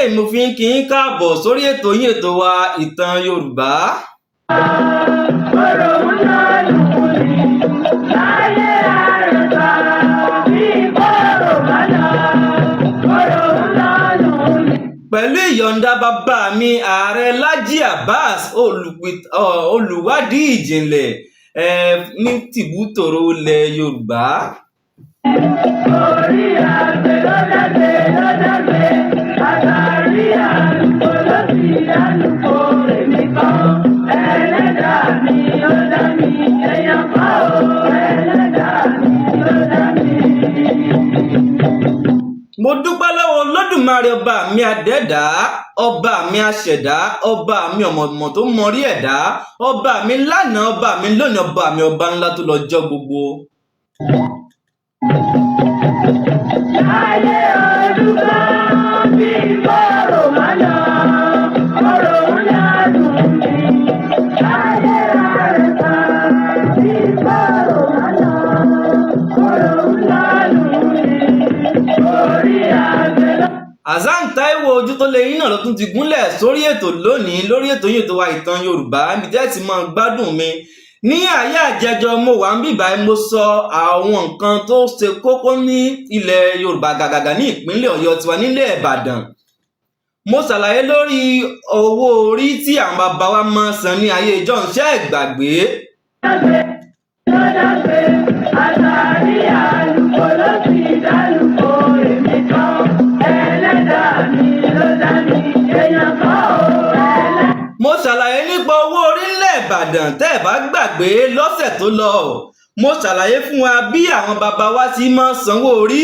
eléyìí mo fi ń kí yín káàbọ̀ sórí ètò yín ètò wa ìtàn Yorùbá. Pẹ̀lú ìyọ̀ǹda bàbá mi ààrẹ Lájí Abbas olùwádìí ìjìnlẹ̀ ní tìbútòrò ilẹ̀ Yorùbá. Orí àgbẹ̀ lọ́dàgbé àtàrí àlùkò ló sì àlùkò èmi kan ẹlẹ́dàá mi ó dá mi ẹ̀yàn kan ó ẹlẹ́dàá mi ó dá mi. Mo dúpẹ́ lọ́wọ́ Olódùmarè ọba mi adẹ́dá, ọba mi aṣẹ̀dá, ọba mi ọ̀mọ̀ọ̀mọ̀ tó mọrí ẹ̀dá, ọba mi lánàá, ọba mi lónìí, ọba mi ọba ńlá tó lọ́jọ́ gbogbo. Ayé Yorùbá bí bọ́rọ̀ máa lọ, ọ̀rọ̀ ńlá dùn mí. Ayé Yorùbá bí bọ́rọ̀ máa lọ, ọ̀rọ̀ ńlá dùn mí. Orí àgbẹ̀ lọ. Hasan Taiwo ojú tó lè yín náà ló tún ti gúnlẹ̀ sórí ètò lónìí lórí ètò yín ètò wa ìtàn Yorùbá níbi tí ẹ ti máa gbádùn mi. Ní ayé àjẹjọ mo wà ń bíbá mo sọ àwọn nǹkan tó ṣe kókó ní ilẹ̀ Yorùbá gàgàgà ní ìpínlẹ̀ Ọ̀yọ́ tiwa nílẹ̀ Ìbàdàn. Mo ṣàlàyé lórí owó orí tí àwọn bàbá wa máa san ní ayé ìjọ ń ṣe ìgbàgbé. Àtàrí àlùkò ló sì dálùkò èmi kan ẹlẹ́dàá mi ló dá mi èèyàn kan ó ẹlẹ́dàá. Mo ṣàlàyé nípa owó orílẹ̀ Ìbàdàn tẹ́ ẹ̀ bá gbàgbé lọ́sẹ̀ tó lọ. Mo ṣàlàyé fún wa bí àwọn bàbá wa ti máa ń sanwó orí,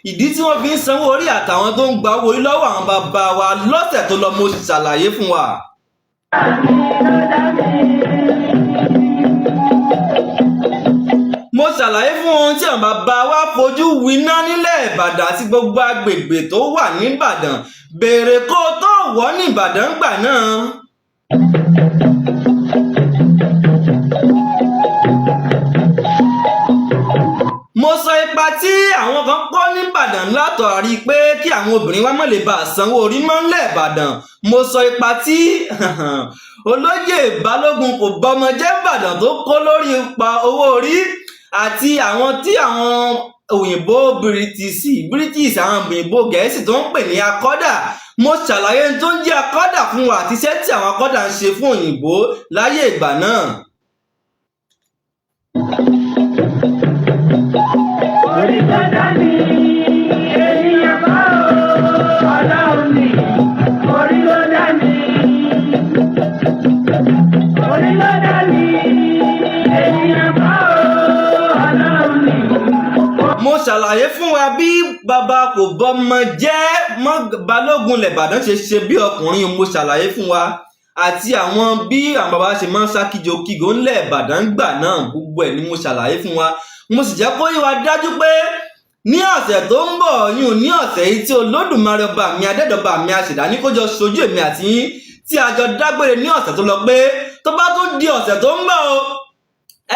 ìdí tí wọ́n fi ń sanwó orí àtàwọn tó ń gba owó orí lọ́wọ́ àwọn bàbá wa lọ́sẹ̀ tó lọ mo ṣàlàyé fún wa. Mo ṣàlàyé fún ohun tí àwọn bàbá wa fojú winá nílẹ̀ Ìbàdàn àti gbogbo agbègbè tó wà ní Ìbàdàn. Bèrè kó tó wọ̀ ní Ìbàdàn gbà náà. Mo sọ ipa tí àwọn kan kọ́ ní Ìbàdàn látàrí pé kí àwọn obìnrin wa má lè bá sanwó orí mọ́ nílẹ̀ Ìbàdàn. Mo sọ ipa tí olóyè Balógun kò bọmọ jẹ́ Ìbàdàn tó kó lórí ipa owó orí àti àwọn tí àwọn òyìnbó British àwọn òyìnbó Gẹ̀ẹ́sì tó ń pè ní akọ́dà. Mo ṣàlàyé tó ń jẹ́ akọ́dà fún wa àti iṣẹ́ tí àwọn akọ́dà ń ṣe fún òyìnbó láyé ìgbà náà. Orí tó dá mi, ènìyàn bá Ọlọ́run ni, orí ló dá mi. Orí ló dá mi, ènìyàn bá Ọlọ́run ni. Mo ṣàlàyé fún wa bí bàbá kò bọ́mọ jẹ́ mọ́ Balógun l'Ìbàdàn ṣe bí ọkùnrin. Mo ṣàlàyé fún wa àti àwọn bí àwọn bàbá ṣe máa ń sá kíjokíjo ńlẹ̀ Ìbàdàn gbà náà, gbogbo ẹ̀ ni mo ṣàlàyé fún wa. Mo sì jẹ́ kó yé wa dájú pé ní ọ̀sẹ̀ tó ń bọ̀ yún ní ọ̀sẹ̀ yìí tí Olódùmarè ọba mi adẹ́dọ̀ba mi aṣẹ̀dá ní kó jọ ṣojú èmi àti yín tí a jọ dágbére ní ọ̀sẹ̀ tó lọ pé tó bá tún di ọ̀sẹ̀ tó ń bọ̀ o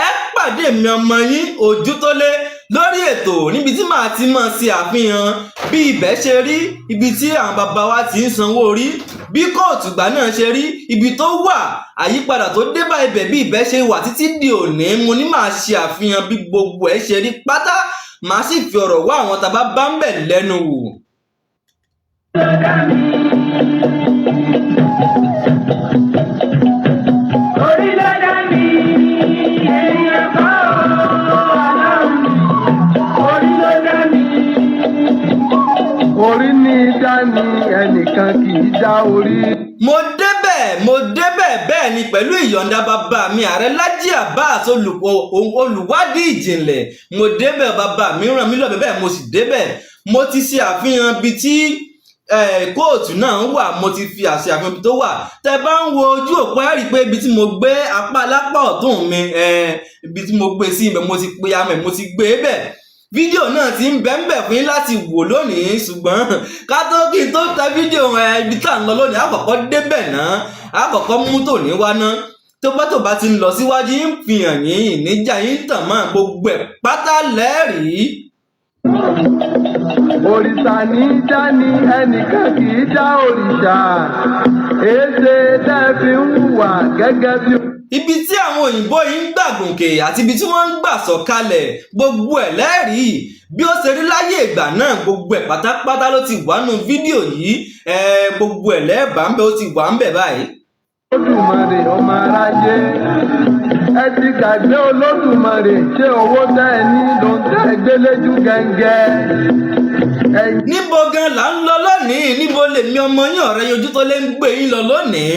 ẹ pàdé mi ọmọ yín Ojútólé lórí ètò níbi tí màá ti máa ṣe àfihàn bí ibẹ̀ ṣe rí, ibi tí àwọn bàbá wa ti ń sanwó orí, bí kóòtù ìgbà náà ṣe rí, ibi tó wà, àyípadà tó dé bá ibẹ̀ bí ibẹ̀ ṣe wà títí di òní. Mo ní màá ṣe àfihàn bí gbogbo ẹ̀ ṣe rí pátá, màá sì fi ọ̀rọ̀ wá àwọn tàbá bá ń bẹ̀ lẹ́nu wò. Orí ló dá mi, ènìyàn bá Ọlọ́run ni, orí ló dá mi. Orí ní dá ni ẹnìkan kì í dá orí. Mo débẹ̀ bẹ́ẹ̀ ni pẹ̀lú ìyọ̀ǹda bàbá mi ààrẹ Lájí Abbas olùwádìí ìjìnlẹ̀. Mo débẹ̀, bàbá mi ràn mí lọ́bẹ̀ bẹ́ẹ̀ mo sì débẹ̀. Mo ti ṣe àfihàn ibi tí kóòtù náà wà, mo ti fi àṣẹ àfihàn ibi tó wà. Tẹ bá ń wo ojú òpó ẹ rí pé ibi tí mo gbé apá lápá ọ̀tún mi ibi tí mo gbé sí ibẹ̀ mo ti pe amẹ̀ mo ti gbé bẹ̀. Fídíò náà ti ń bẹ́ẹ̀ fún yín láti wò lónìí, ṣùgbọ́n ká tó kí n tó tẹ fídíò ibi tá à ń lọ lónìí àkọ́kọ́ débẹ̀ náà, àkọ́kọ́ mú tòní wá ná. Tó bá ti ń lọ síwájú yín fi hàn yín ìníjà yín tàn mọ́ gbogbo ẹ̀ pátá lẹ́rìí. òrìṣà ní í dá ní ẹnìkan kì í dá òrìṣà èéṣe tẹ́ fi ń hùwà gẹ́gẹ́ bí. Ibi tí àwọn òyìnbó yìí ń gbàgùnkè àti ibi tí wọ́n ń gbà sọ̀kalẹ̀ gbogbo ẹ̀ lẹ́rìí bí ó ṣe rí láyé ìgbà náà gbogbo ẹ̀ pátápátá ló ti wà nù fídíò yìí gbogbo ẹ̀ lẹ́ẹ̀bà ń bẹ ó ti wà ń bẹ báyìí. Olódùmarè ọmọ aráyé ẹ ti gbàgbé Olódùmarè ṣé owó tẹ́ ẹ ní ló ń tẹ́ ẹ gbéléjú gẹ́gẹ́. Níbo gan là ń lọ lónìí? Níbo lèmi ọmọ yín ọ̀rẹ́ ojú tó lé ń gbé yín lọ lónìí?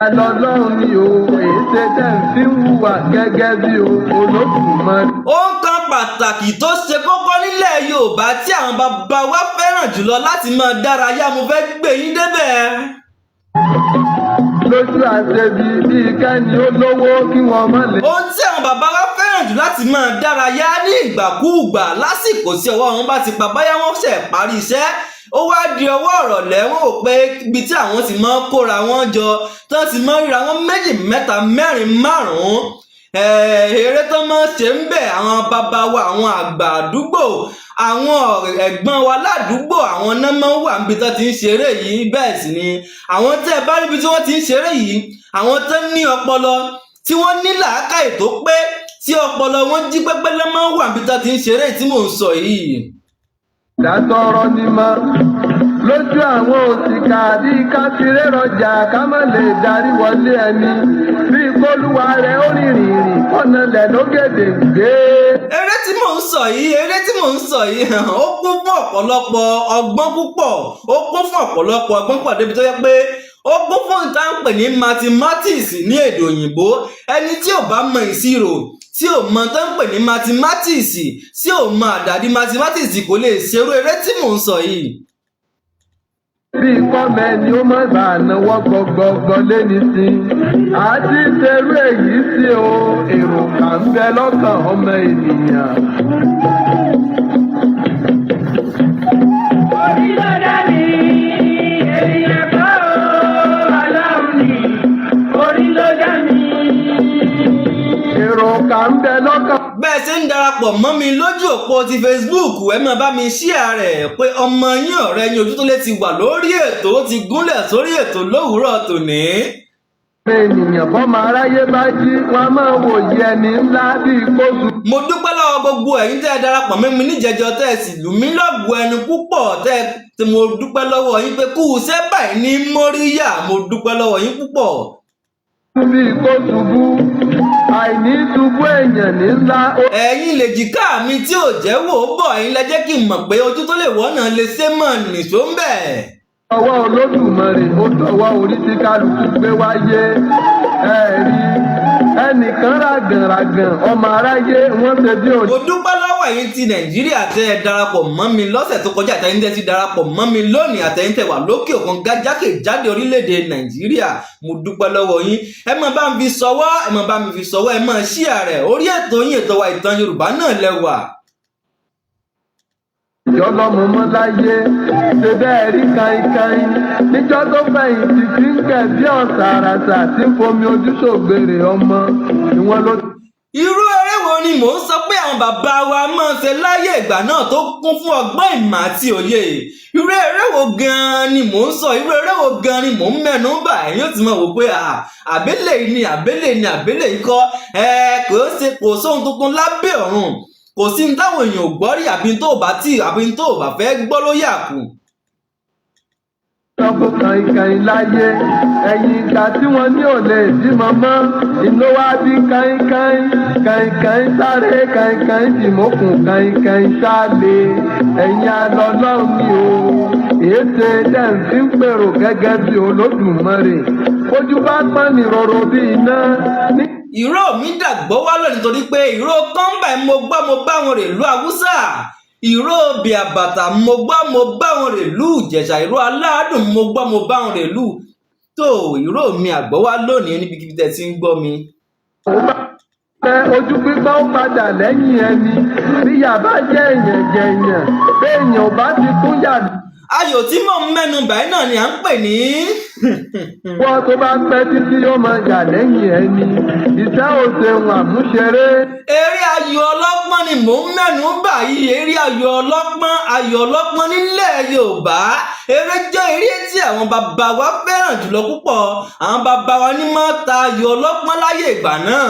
Ọlọ́run ni o èsè tẹ́ ń fi hùwà gẹ́gẹ́ bí Olódùmarè. Ohun kan pàtàkì tó ṣe kókó nílẹ̀ Yorùbá tí àwọn bàbá wa fẹ́ràn jùlọ láti máa dárayá mo fẹ́ gbé yín débẹ̀. Lójú àṣebi bíi kẹ́ni ó lówó kí wọ́n má lè. Ohun tí àwọn bàbá wa fẹ́ràn jù láti máa dárayá ní ìgbàkúùgbà lásìkò tí ọwọ́ wọn bá ti pa báyá wọn ṣẹ̀ parí iṣẹ́ ó wá di ọwọ́ ọ̀rọ̀lẹ́ wọn ò pé ibi tí àwọn ti máa kóra wọn jọ tó ti máa ríra wọn méjì mẹ́ta mẹ́rin márùn-ún eré tó máa ṣe ń bẹ̀ àwọn bàbá wa àwọn àgbà àdúgbò àwọn ẹ̀gbọ́n wa ládùúgbò àwọn náà máa ń wà níbi tó ti ń ṣeré yìí bẹ́ẹ̀ sì ni àwọn tẹ́ ẹ bá níbi tí wọ́n ti ń ṣeré yìí àwọn tó ní ọpọlọ tí wọ́n ní làákàyè tó pé tí ọpọlọ wọn jí pẹ́pẹ́ lọ́ máa ń wà níbi tó ti ń ṣeré tí mò ń sọ yìí. Dátọ́rọ́ ni mọ́ lójú àwọn òṣìkà bíi káfíńrẹ́ rọjà ká má lè darí wọlé ẹni bíi kólúwa rẹ̀ ó rìnrìn ọ̀nà lẹ̀ lógèdè gbé. Eré tí mò ń sọ yìí ó kún fún ọ̀pọ̀lọpọ̀ ọgbọ́n púpọ̀ ó kún fún ọ̀pọ̀lọpọ̀ ọgbọ́n pọ̀ débi tó yẹ pé ó kún fún ìta ń pè ní mathematics ní èdè òyìnbó ẹni tí ò bá mọ ìṣirò tí ò mọ tó ń pè ní mathematics tí ò mọ àdàdì mathematics kò lè ṣerú eré tí mò ń sọ yìí. Bí kọ́mẹ ni ó mọ̀ bá náwó gbọgbọgbọ léni sí àti ṣerú èyí sí o èrò kà ń bẹ lọ́kàn ọmọ ènìyàn. Orí ló dá mi, ènìyàn kọ́ Ọlọ́run ni, orí ló dá mi. Èrò kà ń bẹ lọ́kàn. Bẹ́ẹ̀ ṣe ń darapọ̀ mọ́ mi lójú òpó ti Facebook ẹ máa bá mi share rẹ̀ pé ọmọ yín ọ̀rẹ́ yín Ojútólé ti wà lórí ètò ó ti gúnlẹ̀ sórí ètò lówùúrọ̀ tòní. Ènìyàn bọ́mọ aráyé bá jí wọn máa wòye ẹni ńlá bíi kóṣù. Mo dúpẹ́ lọ́wọ́ gbogbo ẹ̀yin tẹ́ ẹ darapọ̀ mọ́ mi níjẹjọ tẹ́ ẹ sì lù mí lọ́gùn ẹnu púpọ̀ tẹ́ mo dúpẹ́ lọ́wọ́ yín pé kú iṣẹ́ báyìí ní móríyá mo dúpẹ́ lọ́wọ́ yín púpọ̀. Bíi kóṣù bú àìní ṣubú èèyàn ní ńlá. Ẹ̀yin lè jìká mi tí ò jẹ́ wò ó bọ̀ ẹ̀yin lẹ jẹ́ kí n mọ̀ pé Ojútólé wọ́nà lè ṣe mọ̀ nìṣó ń bẹ̀. Ọwọ́ Olódùmarè ó tọwọ́ orí tí kálukú gbé wáyé ẹ̀rí ẹnìkan ràgànràgàn ọmọ aráyé wọ́n ṣe bí òní. Mo dúpẹ́ lọ́wọ́ ẹ̀yin ti Nàìjíríà tẹ́ ẹ darapọ̀ mọ́ mi lọ́sẹ̀ tó kọjá àtẹ̀yin tẹ́ ti darapọ̀ mọ́ mi lónìí àtẹ̀yin tẹ́ wà lókè òkun jákèjádò orílẹ̀-èdè Nàìjíríà mo dúpẹ́ lọ́wọ́ yín ẹ máa bá mi fi sọwọ́ ẹ máa share rẹ̀ orí ètò yín ètò wa ìtàn Yorùbá náà lẹ́wà. Ìjọlọ́mọmọ́ láyé ṣe bẹ́ẹ̀ rí kainkain níjọ́ tó fẹ̀yìntì tí ń kẹ̀ bí ọ̀sàràsà tí ń fomi ojú ṣògbèrè ọmọ ni wọ́n ló. Irú eré wo ni mò ń sọ pé àwọn bàbá wa máa ń ṣe láyé ìgbà náà tó kún fún ọgbọ́n ìmọ̀ àti òye irú eré wo gan-an ni mò ń sọ irú eré wo gan-an ni mò ń mẹ́nu bà ẹ̀yin ó ti máa wò pé àbẹ́lẹ̀ yìí kọ́ kò sóhun tuntun lábẹ́ ọ̀run kò sí ní táwọn èèyàn ò gbọ́ rí àbí tó bá fẹ́ gbọ́ ló yà kù. Ọkọ̀ kainkain láyé ẹ̀yìn ìgbà tí wọ́n ní ò lè bímọ mọ́ iná wá bí kainkain sáré kainkain dìmọ́kùn kainkain sáàlè ẹ̀yìn alọ́lọ́run ni o èéṣe dẹ́ǹfí ń pèrò gẹ́gẹ́ bí Olódùmarè ojú bá pọ́n ní rọrọ bí iná. Ìró mi dàgbọ́ wá lónìí torí pé ìró kọ́ńbà mo gbọ́ mo bá wọn rè lú Haúsá ìró bí àbàtà mo gbọ́ mo bá wọn rè lú Ìjẹ̀ṣà ìró aládùn mo gbọ́ mo bá wọn rè lú tó ìró mi àgbọ́ wá lónìí níbikíbi tẹ́ ti ń gbọ́ mi. Ojú pípọ́ ó padà lẹ́yìn ẹni bí yàbá jẹ́ èèyàn jẹ̀yàn béèyàn ò bá ti kún yàrá. ayò tí mò ń mẹ́nu báyìí náà ni à ń pè ní. wọ́n tó bá pẹ́ títí yóò máa yà lẹ́yìn ẹni ìṣẹ́ òṣèlú àmúṣeré. eré ayò ọlọ́pọ́n ni mò ń mẹ́nu báyìí. eré ayò ọlọ́pọ́n nílẹ̀ Yorùbá. eré jẹ́ eré tí àwọn bàbá wa fẹ́ràn jùlọ púpọ̀. àwọn bàbá wa ní máa ta ayò ọlọ́pọ́n láyé ìgbà náà.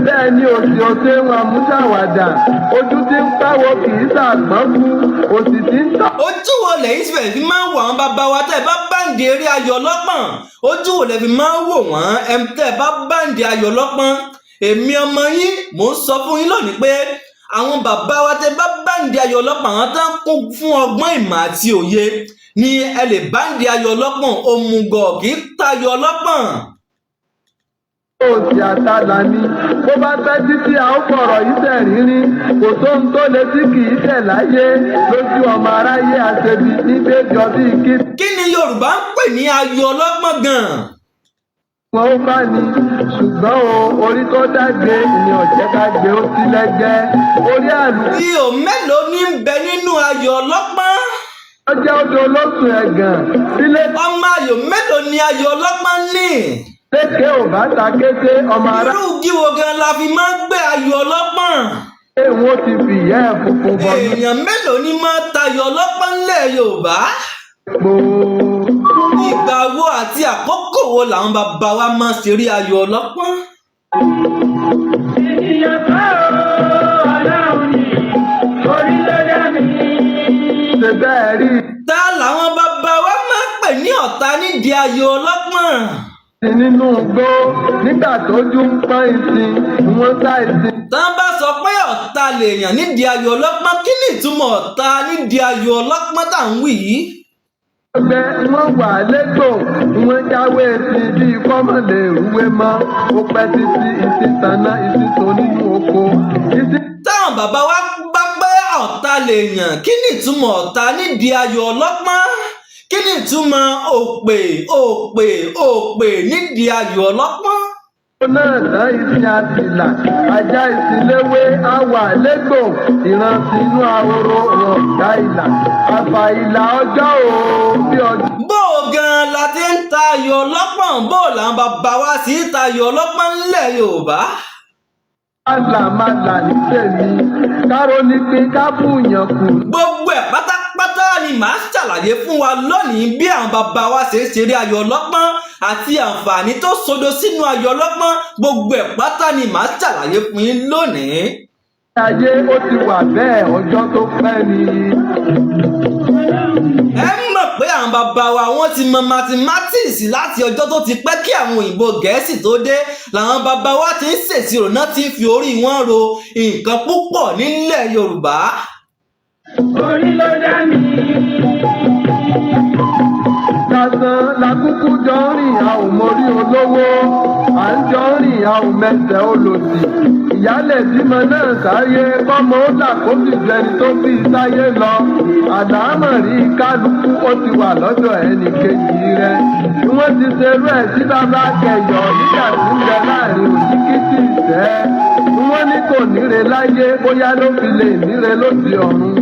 bẹ́ẹ̀ ni òsì òṣèlú àmúṣàwàdà ojú tí ń pẹ́wọ́ kì í ṣàgbọ́n kú òsì tí ń tọ́. ojú wo lẹ́yìn síbẹ̀ fi máa ń wò àwọn bàbá wa tẹ́ ẹ bá báǹdì eré ayò ọlọ́pọ́n? ojú wo lẹ́ fi máa ń wò wọ́n tẹ́ ẹ bá báǹdì ayò ọlọ́pọ́n? èmi ọmọ yín mò ń sọ fún yín lónìí pé àwọn bàbá wa tẹ́ bá báǹdì ayò ọlọ́pọ́n, àwọn tó ń kún fún ọgbọ́n ìmọ̀ àti òye ni ẹ lè báǹdì ayò ọlọ́pọ́n. òmùgọ̀ kì í tayò ọlọ́pọ́n. òsì àtàlà ni bó bá pẹ́ títí a ó fọ̀rọ̀ yìí tẹ̀ rírí kò sóhun tó le tí kì í tẹ̀ láyé lójú ọmọ aráyé àṣebi nígbèjọ bíi kí. kí ni Yorùbá ń pè ní ayò ọlọ́pọ́n gan-an? wọn ó bá ní ṣùgbọ́n orí tó dágbé ni ọ̀jẹ́ ká gbé ó sí lẹ́gbẹ́ orí àlù. ihò mélòó ní ń bẹ nínú ayò ọlọ́pọ́n? ọjọ́ odò olóṣù ẹ̀gàn sílé. ọmọ ayò mélòó ni ayò ọlọ́pọ́n ní? lékè ò bá ta kété ọmọ ará. irú gíwo gan la fi máa ń gbé ayò ọlọ́pọ́n? èèwọ̀n ti fìyẹ́ ẹ̀ funfun bọ̀. èèyàn mélòó ni máa tayò ọlọ́pọ́n ńlẹ̀ Yorùbá? ìgbà wo àti àkókò wo làwọn bàbá wa máa ń ṣeré ayò ọlọ́pọ́n? ènìyàn bá Ọlọ́run ní orílẹ̀-èdè mi. ṣe bẹ́ẹ̀ rí. ta làwọn bàbá wa máa ń pè ní ọ̀tá nídìí ayò ọlọ́pọ́n? nínú igbó nígbà tójú ń pọ́n ìsìn wọ́n sá ìsìn. tá a bá sọ pé ọ̀tá lèèyàn nídìí ayò ọlọ́pọ́n, kí ni ìtumọ̀ ọ̀tá nídìí ayò ọlọ́pọ́n tá à ń wí yìí? ọgbẹ́ wọ́n wà lẹ́tọ̀ wọ́n jáwé sí bíi kọ́mọ̀lẹ̀ ìrúwé mọ́ ó pẹ́ títí ìsìn tàná ìsìn tó nínú oko. táwọn bàbá wa bá pé ọ̀tá lèèyàn, kí ni ìtumọ̀ ọ̀tá nídìí ayò ọlọ́pọ́n? kí ni ìtumọ̀ òpè nídìí ayò ọlọ́pọ́n? ó náà tán ìsìn àtìlà ajá ìsìnléwé àwà lẹ́tọ̀ ìrántí inú ahoro ọ̀gá ìlà àfà ìlà ọjọ́ bí ọjọ́. bó o gan la ti ń ta ayò ọlọ́pọ́n, bó o làwọn bàbá wa sì ń ta ayò ọlọ́pọ́n ńlẹ̀ Yorùbá? màlà ní tèmi káró ní pín ká bùyàn kù. gbogbo ẹ̀ pátápátá ni màá ṣàlàyé fún wa lónìí, bí àwọn bàbá wa ṣe ń ṣeré ayò ọlọ́pọ́n àti àǹfààní tó sodo sínú ayò ọlọ́pọ́n. gbogbo ẹ̀ pátá ni màá ṣàlàyé fún yín lónìí. ayé ó ti wà bẹ́ẹ̀ ọjọ́ tó pẹ́ ni. ẹ mọ̀ pé àwọn bàbá wa wọ́n ti mọ mathematics láti ọjọ́ tó ti pẹ́ kí àwọn òyìnbó Gẹ̀ẹ́sì tó dé. làwọn bàbá wa ti ń ṣèṣirò náà, ti ń fi orí wọn ro nǹkan púpọ̀ nílẹ̀ Yorùbá. orí ló dá mi. Kásán lakúkú jọ ń rìn a ò mórí olówó, à ń jọ ń rìn a ò mẹsẹ̀ olòdì. Ìyálẹ̀ bímọ náà sáyé kọ́mọ ó là kó sì jẹni tó bí sáyé lọ. Àdámọ̀rí kálukú ó ti wà lọ́dọ̀ ẹnì kejì rẹ̀. Bí wọ́n ti ṣerú ẹ̀ sí bàbá kẹyọ̀ nígbà tí ń bẹ láàrin òjìkítì ìṣẹ́. Bí wọ́n ní kò níre láyé bóyá ló fi lè níre lóde ọ̀run.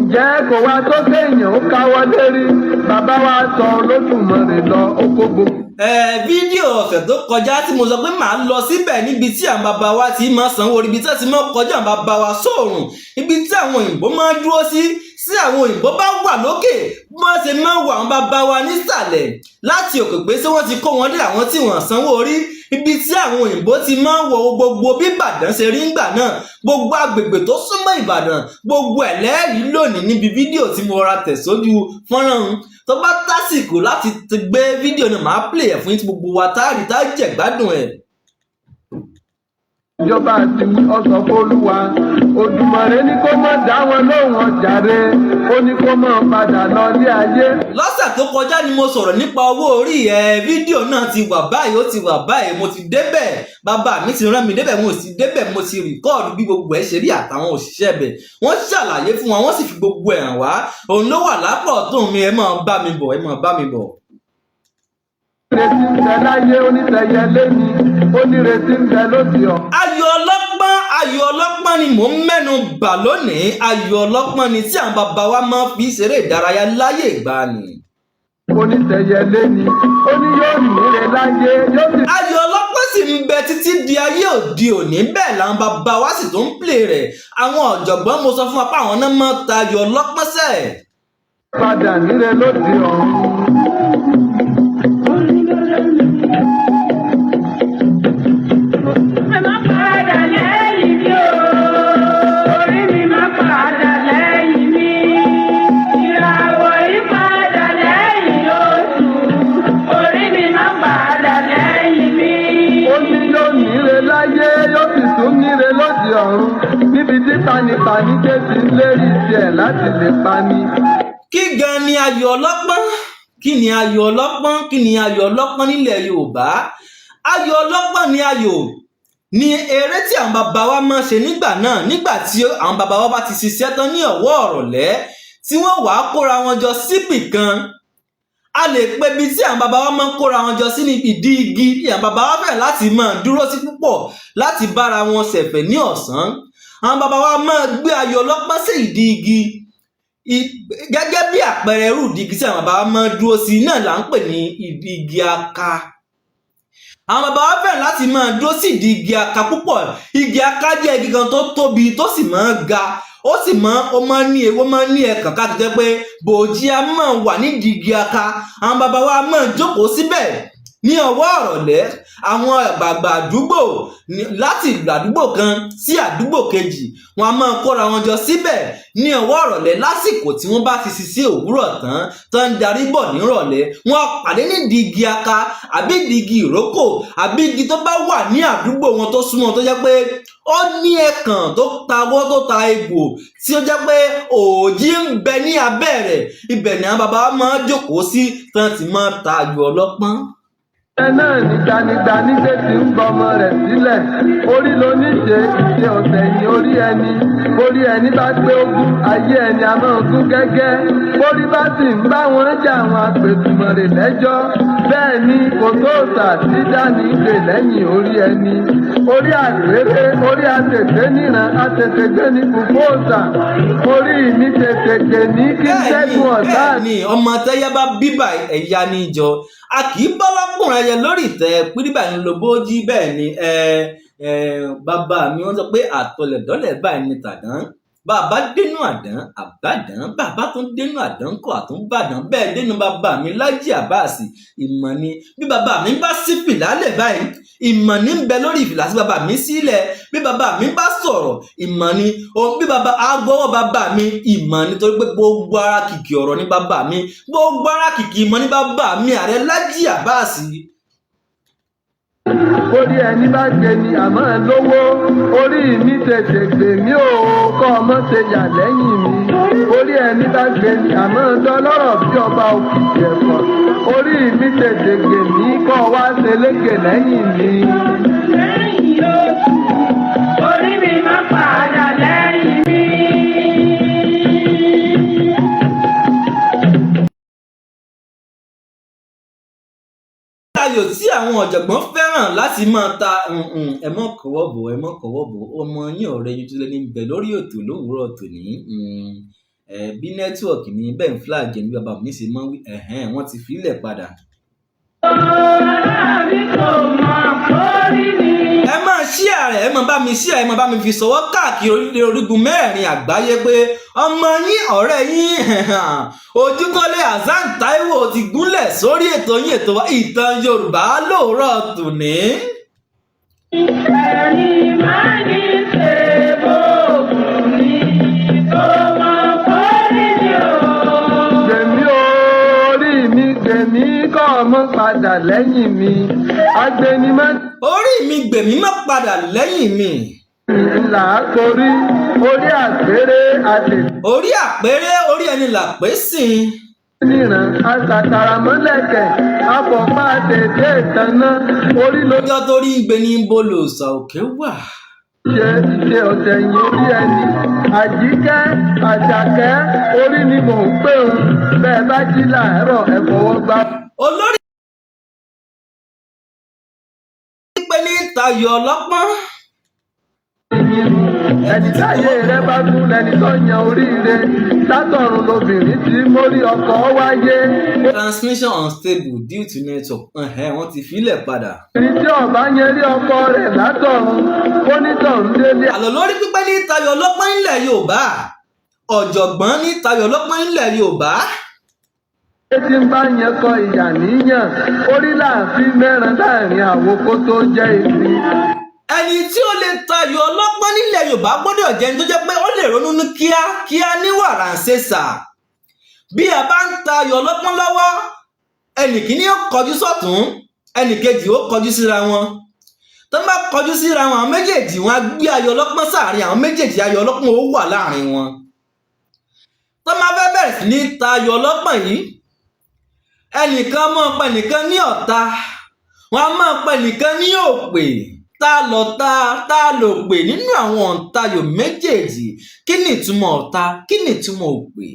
Ǹjẹ́ kò wá tó kéèyàn ó káwọ́ lérí? Bàbá wa sọ Olódùmarè lọ oko gbogbo. Fídíò ọ̀sẹ̀ tó kọjá tí mo sọ pé màá lọ síbẹ̀ níbi tí àwọn bàbá wa ti máa sanwó, ibi tí wọ́n ti máa kọjá àwọn bàbá wa sóòrùn, ibi tí àwọn òyìnbó máa dúró sí àwọn òyìnbó bá wà lókè, bí wọ́n ṣe máa wọ àwọn bàbá wa nísàlẹ̀ láti òkè pé ṣé wọ́n ti kó wọn dé àwọn tí wọ́n sanwó orí, ibi tí àwọn òyìnbó ti máa ń wọ gbogbo bí Ìbàdàn ṣe rí ńgbà náà, gbogbo agbègbè tó súnmọ́ Ìbàdàn, gbogbo ẹ̀ lẹ́ẹ̀rí lónìí níbi fídíò tí mo ra tẹ̀ sójú fọ́nrán. Tó bá tásìkò láti gbé fídíò náà máa play ẹ̀ fún yín tí gbogbo wa táàrí tá jẹ̀ gbádùn ẹ̀. Ìjọba àti ọ̀sán fólúwa Òdùmarè ní kó má dá wọn lóhùn ọjàre, ó ní kó má padà lọ ilé ayé. Lọ́sẹ̀ tó kọjá ni mo sọ̀rọ̀ nípa owó orí fídíò náà ti wà báyìí, ó ti wà báyìí, mo ti débẹ̀, bàbá mi ti rán mi débẹ̀, mo sì débẹ̀, mo ti rìkọ́ọ̀dù bí gbogbo ẹ̀ ṣe rí àtàwọn òṣìṣẹ́ bẹ̀, wọ́n ṣàlàyé fún wa, wọ́n sì fi gbogbo ẹ̀ hàn wá, òun ló wà lápò ọ̀tún mi, ẹ máa bá mi bọ̀, ẹ máa bá mi bọ̀. Ìrètí ń bẹ láyé onítẹ̀yẹ lẹ́ni, onírètí ń bẹ lóde ọ̀. Ayò ọlọ́pọ́n ọlọ́pọ́n ni mò ń mẹ́nu bà lónìí. Ayò ọlọ́pọ́n ni tí àwọn bàbá wa máa fi ṣeré ìdárayá láyé ìgbàanì. Oníṣẹ̀yẹlé ni ó ní yóò níre láyé yóò sì. Ayò ọlọ́pọ́n sì ń bẹ títí di ayé òde òní, bẹ́ẹ̀ làwọn bàbá wa sì tún ń play rẹ̀. Àwọn ọ̀jọ̀gbọ́n mo sọ fún wa pé àwọn náà máa ta ayò ọlọ́pọ́n sẹ̀. Padà níre lóde ọ̀run. Níbi tí panipani kéde lérí tiẹ̀ láti lè pani. Kí gan ni ayò ọlọ́pọ́n? Kí ni ayò ọlọ́pọ́n? Kí ni ayò ọlọ́pọ́n nílẹ̀ Yorùbá? Ayò ọlọ́pọ́n ni eré tí àwọn bàbá wa máa ń ṣe nígbà náà, nígbà tí àwọn bàbá wa bá ti ṣiṣẹ́ tán ní ọ̀wọ́ ọ̀rọ̀lẹ́ tí wọ́n wàá kóra wọn jọ síbì kan. A lè pe ibi tí àwọn bàbá wa máa ń kóra wọn jọ sí ní ìdí igi tí àwọn bàbá wa fẹ́ láti máa dúró sí púpọ̀ láti bára wọn ṣẹ̀fẹ̀ ní ọ̀sán. Àwọn bàbá wa máa gbé ayò ọlọ́pọ́n sí ìdí igi gẹ́gẹ́ bí àpẹẹrẹ irú ìdí igi tí àwọn bàbá wa máa dúró sí náà là ń pè ní ìdí igi aka. Àwọn bàbá wa fẹ́ràn láti máa dúró sí ìdí igi aka púpọ̀. Igi aka jẹ́ igi kan tó tóbi tó sì máa ga, ó máa ń ní ewé, máa ń ní ẹ̀kàn káàkiri jẹ́ pé bòójì a máa wà nídìí igi aka. Àwọn bàbá wa máa jókòó síbẹ̀ ní ọwọ́ ọ̀rọ̀lẹ́. Àwọn àgbààgbà àdúgbò láti ìlú àdúgbò kan sí àdúgbò kejì wọn a máa kóra wọn jọ síbẹ̀ ní ọwọ́ ọ̀rọ̀lẹ́ lásìkò tí wọ́n bá ti ṣiṣẹ́ òwúrọ̀ tán ń darí bọ̀ nírọ̀lẹ́. Wọ́n pàdé nídìí igi aka àbí ìdí igi ìrókò àbí igi tó bá wà ní àdúgbò wọn tó súnmọ́ tó jẹ́ pé ó ní ẹ̀kàn tó tawọ́ tó ta egbò tí ó jẹ́ pé òòjì ń bẹ ní abẹ́ rẹ̀. Ibẹ̀ ni àwọn bàbá wa máa jókòó sí tán ti máa ta ayò ọlọ́pọ́n. Ẹ náà ní gbanigbani ṣe ti ń gbọmọ rẹ̀ sílẹ̀. Orí ló ní ṣe ìṣe ọ̀sẹ̀ yìí orí ẹni bá gbé ogún ayé ẹni a máa gún gẹ́gẹ́. Orí bá sì ń bá wọn jà àwọn apètùmọ̀rè lẹ́jọ́. Bẹ́ẹ̀ ni kò tó òòṣà tí dání gbè lẹ́yìn orí ẹni. Orí àgbèrè orí àtètè níran àtètè gbé ní gbogbo òòṣà. Orí mi tètè gbè ní kí ṣẹ́gun ọ̀tá. Bẹ́ẹ̀ni ọmọ tẹ́yẹ bá bíbà ẹ̀yà ní ìjọ. A kì í bọ́ lọ́kùnrin ẹyẹ lórí ìtẹ́ píríbà ní lobójì. Bẹ́ẹ̀ ni bàbá mi wọ́n sọ pé àtọlẹ̀dọ́lẹ̀ báyìí ní tàdán. Bàbá dénú àdán àbádàn, bàbá tún dénú àdán kọ́ àtúnbàdàn. Bẹ́ẹ̀ dénú bàbá mi Lájí Àbáàsì ìmọ̀ ni. Bí bàbá mi bá sí fìlà lẹ̀ báyìí ìmọ̀ ní ń bẹ lórí ìfìlà sí bàbá mi sílẹ̀. Bí bàbá mi bá sọ̀rọ̀ ìmọ̀ ni. Bí bàbá agbọ́wọ́ bàbá mi ìmọ̀ ni, torí pé gbogbo ara kìkì ọ̀rọ̀ ní bàbá mi, gbogbo ara kìkì ìmọ̀ ní bàbá mi Ààrẹ Lájí Àbáàsì. Orí ẹni bá gbé ni àmọ́ lówó. Orí mi tètè gbè mí ò kọ́ ọmọ ṣe yà lẹ́yìn mi. Orí ẹni bá gbé ni àmọ́ dọ́lọ́rọ̀ bí ọba òkìkí ẹ̀fọ́. Orí mi tètè gbè mí kọ́ wá ṣe lékè lẹ́yìn mi. Orí mi máa padà lẹ́yìn mi. Ayò tí àwọn ọ̀jọ̀gbọ́n fẹ́ràn láti máa ta ẹ mọ́ kọ́wọ́ bò ọmọ yín ọ̀rẹ́ yín tó lé ní bẹ̀ lórí ètò lówùúrọ̀ tòní. Bí nẹ́tíwọ̀kì ní bẹ́ẹ̀ ń flag ní bàbá mi ṣe mọ́ wí wọ́n ti filẹ̀ padà. Ẹ máa share rẹ̀, ẹ máa bá mi share, ẹ máa bá mi fi sọwọ́ káàkiri orígun mẹ́rin àgbáyé pé ọmọ yín ọ̀rẹ́ yín Ojúkọ́lé Hasan Taiwo ti gúnlẹ̀ sórí ètò yín, ètò wa Ìtàn Yorùbá lówùúrọ̀ tòní. Ẹni máa ní ṣe bóògùn ní tó máa kórè ní o. Gbèmí orí mi gbèmí kọ́ ọmọ padà lẹ́yìn mi. Agbẹnimọ́. Orí mi gbèmí má padà lẹ́yìn mi. Là á torí orí àpérè àtè. Orí àpérè orí ẹni là pé sìn. Níran aṣàtàràmọ́lẹ̀kẹ̀ afọ̀pá tètè ìtànná orí ló. Ọjọ́ tó rí ń gbé ní bolo ọ̀sà òkè wà. Ṣé ìṣe ọ̀sẹ̀ yìí orí ẹni? Àjíkẹ́ Àjàkẹ́ orí ni mò ń pè ó. Bẹ́ẹ̀ bá jí làárọ̀ ẹ fọwọ́ gbá. Olórí pé ní tayò ọlọ́pọ́n. ẹni táyé rẹ bá gún lẹni tó yan oríire látọ̀run lobìnrin tí mórí ọkọ wáyé. Transmission unstable due to network. Wọ́n ti filẹ̀ padà. ẹni tí ọba yẹn rí ọkọ rẹ̀ látọ̀run onítọ̀hún délé. àlọ́ lórí pípẹ́ ní tayọ̀ ọlọ́pọ́n ilẹ̀ Yorùbá. ọ̀jọ̀gbọ́n ní tayọ̀ ọlọ́pọ́n ilẹ̀ Yorùbá. tí ń bá yẹn kọ ìyà níyàn orí láàfin mẹ́rin láàrin àwo kó tó jẹ́ ibi. ẹni tí ó lè tayọ̀ ọlọ́pọ́n nílẹ̀ Yorùbá gbọ́dọ̀ jẹ́ ẹni tó jẹ́ pé ó lè ronú ní kíákíá ní wàrà ń ṣèṣà. bí a bá ń tayọ̀ ọlọ́pọ́n lọ́wọ́ ẹnì kíní ó kọjú sọ́tún ẹnì kejì ó kọjú síra wọn. tó bá kọjú síra wọn àwọn méjèèjì wọn á gbé ayọ̀ ọlọ́pọ́n sáàrin àwọn méjèèjì ayọ̀ ọlọ́pọ́n ó wà láàrin wọn. tó máa fẹ́ bẹ̀rẹ̀ sí ní tayọ̀ ọlọ́pọ́n yìí ẹnìkan máa pa ẹnìkan ní ọ̀tá wọn á máa pa ẹnìkan ní òpè. ta lọ̀tá ta lòpè nínú àwọn ọ̀tayọ̀ méjèèjì? kí ni ìtumọ̀ ọ̀tá kí ni ìtumọ̀ òpè?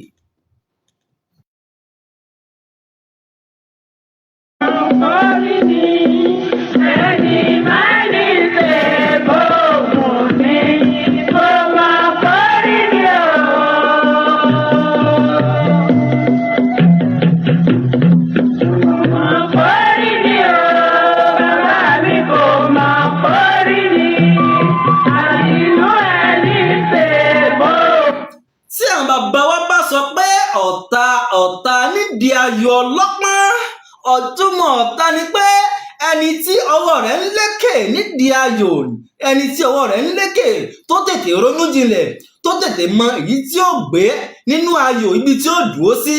ọ̀tá nídìí ayọ̀ ọlọ́pọ́n ọ̀túnmọ̀ ọ̀tá ni pé ẹni tí ọwọ́ rẹ̀ ń lékè nídìí ayọ̀ ẹni tí ọwọ́ rẹ̀ ń lékè tó tètè ronú jinlẹ̀ tó tètè mọ èyí tí ó gbé nínú ayọ̀ ibi tí ó dúró sí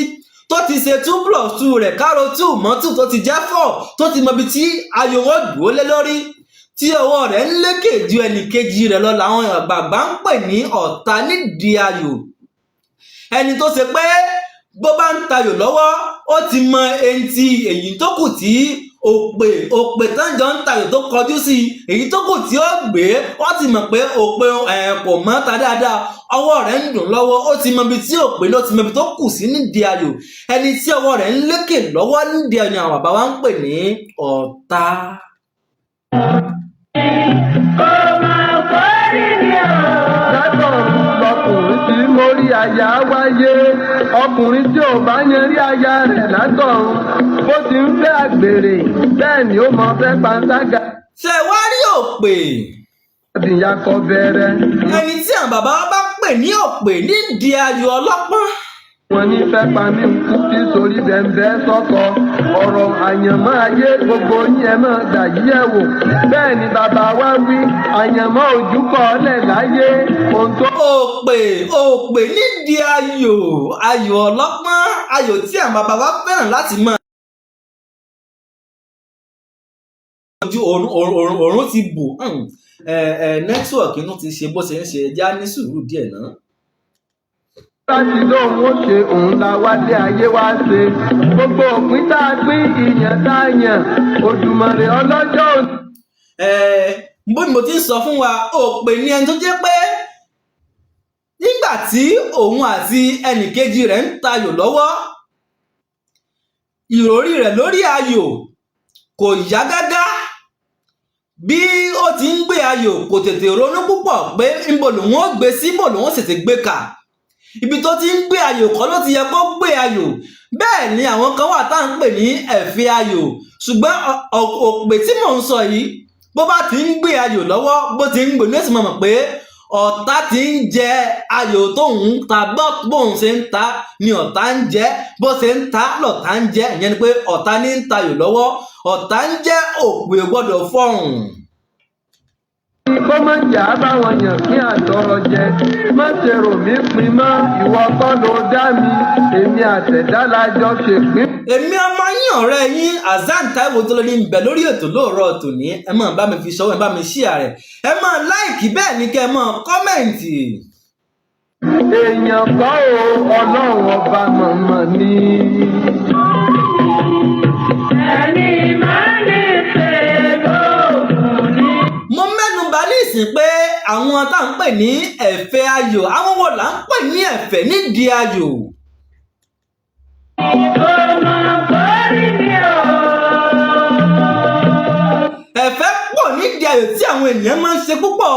tó ti ṣe 2+2 rẹ̀ kárò 2 mọ́ 2 tó ti jẹ́ 4 tó ti mọ ibi tí ayọ̀ wọn dúró lé lórí tí ọwọ́ rẹ̀ ń lékè ju ẹnì kejì rẹ̀ lọ làwọn àgbààgbà ń pè ní ọ̀tá nídìí ayọ̀. ẹni tó ṣe pé bó bá ń tayọ̀ lọ́wọ́ ó ti mọ èyí tó kù tí òpè tánjọ ń tayọ̀ tó kọjú sí èyí tó kù tí ó gbé ó ti mọ̀ pé òpè kò mọ́ ta dáadáa ọwọ́ rẹ̀ ń dùn lọ́wọ́ ó ti mọ ibi tí òpè ló ti mọ ibi tó kù sí nídìí ayọ̀. ẹni tí ọwọ́ rẹ̀ ń lékè lọ́wọ́ nídìí ayọ̀ ni àwọn bàbá wa ń pè ní ọ̀tá. mórí aya wáyé ọkùnrin tí ò bá yẹn rí aya rẹ̀ látọ̀run bó ti ń fẹ́ àgbèrè bẹ́ẹ̀ ni ó mọ fẹ́ panṣágà. ṣé wá rí òpè? ìyá kọ bẹ̀rẹ̀. ẹni tí àwọn bàbá wa bá pè ní òpè nídìí ayọ̀ ọlọ́pọ́n. wọ́n ní fẹ́ pa mí kú kí sórí bẹ́ẹ̀ sọ́kọ ọ̀rọ̀ àyànmọ́ ayé gbogbo yín ẹ máa dà yí ẹ̀ wò bẹ́ẹ̀ ni bàbá wa wí àyànmọ́ ojú kọ́ ọ́lẹ̀ láyé ohun tó. òpè nídìí ayọ̀ ọlọ́pọ́n ayọ̀ tí àwọn bàbá wa fẹ́ràn láti máa. ojú òórùn ti bò nẹ́tíwọ̀kì inú ti ṣe bó ṣe ń ṣe já ní sùúrù díẹ̀ náà. láti lóun ó ṣe òun la wálé ayé wá ṣe gbogbo òpin tá a pín ìyàn tá a yàn Òdùmarè ọlọ́jọ́ òní. bó ni mo ti ń sọ fún wa òpè ni ẹni tó jẹ́ pé nígbà tí òun àti ẹnìkejì rẹ̀ ń tayò lọ́wọ́ ìròrí rẹ̀ lórí ayò kò yá gágá bí ó ti ń gbé ayò kò tètè ronú púpọ̀ pé níbo lòun ó gbé sí níbo lòun ó sì ti gbé kà ibi tó ti ń gbé ayò kọ́ ló ti yẹ kó gbé ayò bẹ́ẹ̀ ni àwọn kan wà tá à ń pè ní ẹ̀fẹ́ ayò ṣùgbọ́n òpè tí mò ń sọ yìí bó bá ti ń gbé ayò lọ́wọ́ bó ti ń gbé ní èsì mọ̀ pé ọ̀tá ti ń jẹ ayò tóun ń ta bóun ṣe ń ta ni ọ̀tá ń jẹ bó ṣe ń ta lọ̀tá ń jẹ ìyẹn ni pé ọ̀tá ní ń tayò lọ́wọ́ ọ̀tá ń jẹ́ òpè gbọ́dọ̀ fọ̀hùn. kó má jà á báwọn yàn kí àtọrọ jẹ má ṣe rò mí pin mọ́ ìwọ kọ́ ló dá mi èmi àtẹ̀dá la jọ ṣèpín. èmi ọmọ yín ọ̀rẹ́ yín Hasan Taiwo tó lórí ń bẹ lórí ètò lóòrọ̀ tòní ẹ máa bá mi fi ṣọwọ́ ẹ bá mi share rẹ̀ ẹ máa láìkì bẹ́ẹ̀ ni kẹ́ ẹ máa kọ́mẹ̀ǹtì. èèyàn kọ́ o ọlọ́run ọba mọ̀mọ́ ni. ẹni máa ní ṣe lóògùn ni. mo mẹ́nu bà ní ìsìn pé àwọn tá à ń pè ní ẹ̀fẹ́ ayò àwọn wo là ń pè ní ẹ̀fẹ́ nídìí ayò. ẹ̀fẹ́ pọ̀ nídìí ayò tí àwọn ènìyàn máa ń ṣe púpọ̀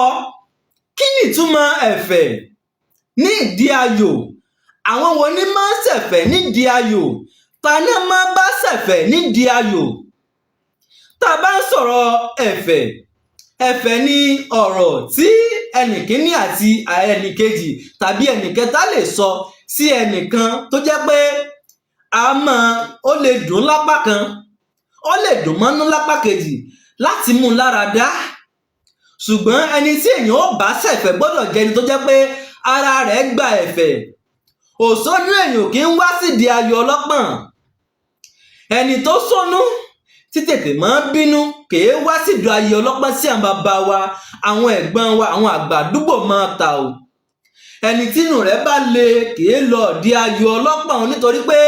Kí ni ìtumọ̀ ẹ̀fẹ̀ ní ìdí ayò? Àwọn wo ni máa ń ṣẹ̀fẹ̀ nídìí ayò? Ta ni máa bá ṣẹ̀fẹ̀ nídìí ayò? Tá a bá ń sọ̀rọ̀ ẹ̀fẹ̀, ẹ̀fẹ̀ ni ọ̀rọ̀ tí ẹnìkíní àti ẹnìkejì tàbí ẹnìkẹta lè sọ sí ẹnìkan tó jẹ́ pé ó lè dùn lápá kan, ó lè dùn mọ́nú lápá kejì láti mú lára dá. Ṣùgbọ́n ẹni tí èèyàn ó bá ṣẹ̀fẹ̀ gbọ́dọ̀ jẹ́ ẹni tó jẹ́ pé ara rẹ̀ gba ẹ̀fẹ̀. Òṣónú èèyàn kì í wá sídìí ayò ọlọ́pọ̀n. Ẹni tó sọnù tí tètè máa ń bínú kèé wá sídìí ayò ọlọ́pọ̀n sí àwọn bàbá wa, àwọn ẹ̀gbọ́n wa, àwọn àgbà àdúgbò máa ta o. Ẹni tínú rẹ̀ bá le kèé lọ di ayò ọlọ́pọ̀n nítorí pé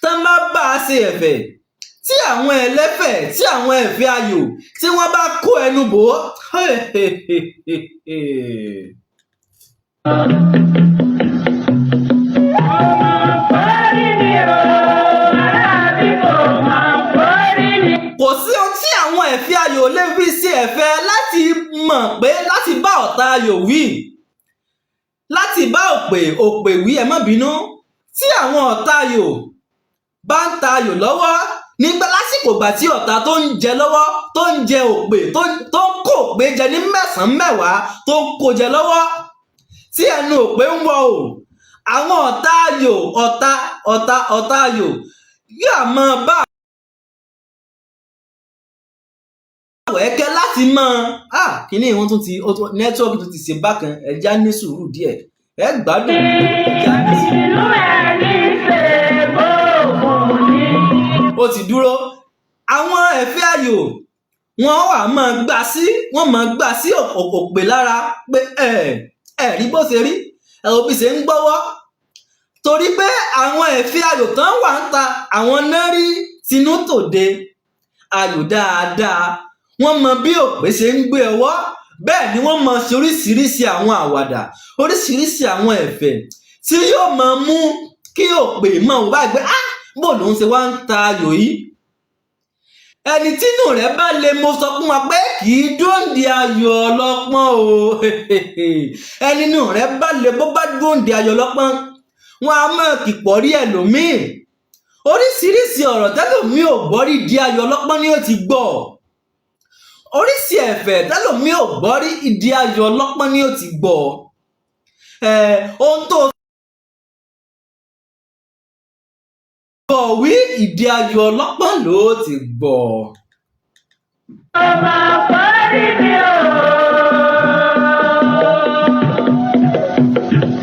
tán bá bá a ṣe ẹ̀fẹ̀, tí àwọn ẹlẹ́fẹ̀, tí àwọn ẹ̀fẹ̀ ayò tí wọ́n bá kó ẹnu bò ó. Kò sí ohun tí àwọn ẹ̀fẹ̀ ayò lè fi ṣe ẹ̀fẹ̀ láti mọ̀ pé láti bá ọ̀tá ayò wí, láti bá òpè wí, ẹ má bínú. Tí àwọn ọ̀tá ayò bá ń ta ayò lọ́wọ́ nígbà lásìkò ìgbà tí ọ̀tá tó ń jẹ lọ́wọ́, tó ń jẹ òpè, tó ń kó òpè jẹ ní mẹ́sàn-án mẹ́wàá, tó ń kó jẹ lọ́wọ́, tí ẹnu òpè ń wọ o, àwọn ọ̀tá ayò ọ̀tá ayò yóò máa bá ẹ̀kẹ́ láti mọ̀ kíní ìwọ̀n tún ti nẹ́tíwọ́ọ̀kì tún ti ṣe bákan, ẹja ní sùúrù díẹ̀, ẹ gbádùn ẹja ní sùúrù. Ó ti dúró. Àwọn ẹ̀fẹ̀ ayò wọ́n wà máa gbà sí òpè lára pé rí bó ṣe rí, ẹ̀rọ bí ṣe ń gbọ́wọ́. Torí pé àwọn ẹ̀fẹ̀ ayò tán wà ń ta, àwọn náà rí tinú tòde ayò dáadáa. Wọ́n mọ bí òpè ṣe ń gbé ọwọ́, bẹ́ẹ̀ ni wọ́n mọ ṣe oríṣiríṣi àwọn àwàdà, oríṣiríṣi àwọn ẹ̀fẹ̀ tí yóò máa mú kí òpè mọ̀ wá gbé bó lòun ṣe wá ń ta ayò yìí. Ẹni tínú rẹ̀ bá le, mo sọ fún wa pé kì í dóńdè ayò ọlọ́pọ́n o. Ẹni inú rẹ̀ bá le, bó bá dóńdè ayò ọlọ́pọ́n, wọn a máa kìpọ̀ rí ẹlòmíì. Oríṣiríṣi ọ̀rọ̀ tẹ́lòmíì ò gbọ́ rí ìdí ayò ọlọ́pọ́n ni ó ti gbọ́. Oríṣi ẹ̀fẹ̀ tẹ́lòmíì ò gbọ́ rí ìdí ayò ọlọ́pọ́n ni ó ti gbọ́. Ohun tó gbọ́ wí ìdí ayò ọlọ́pọ́n ló ti gbọ́. Ọmọ àpárí ni o.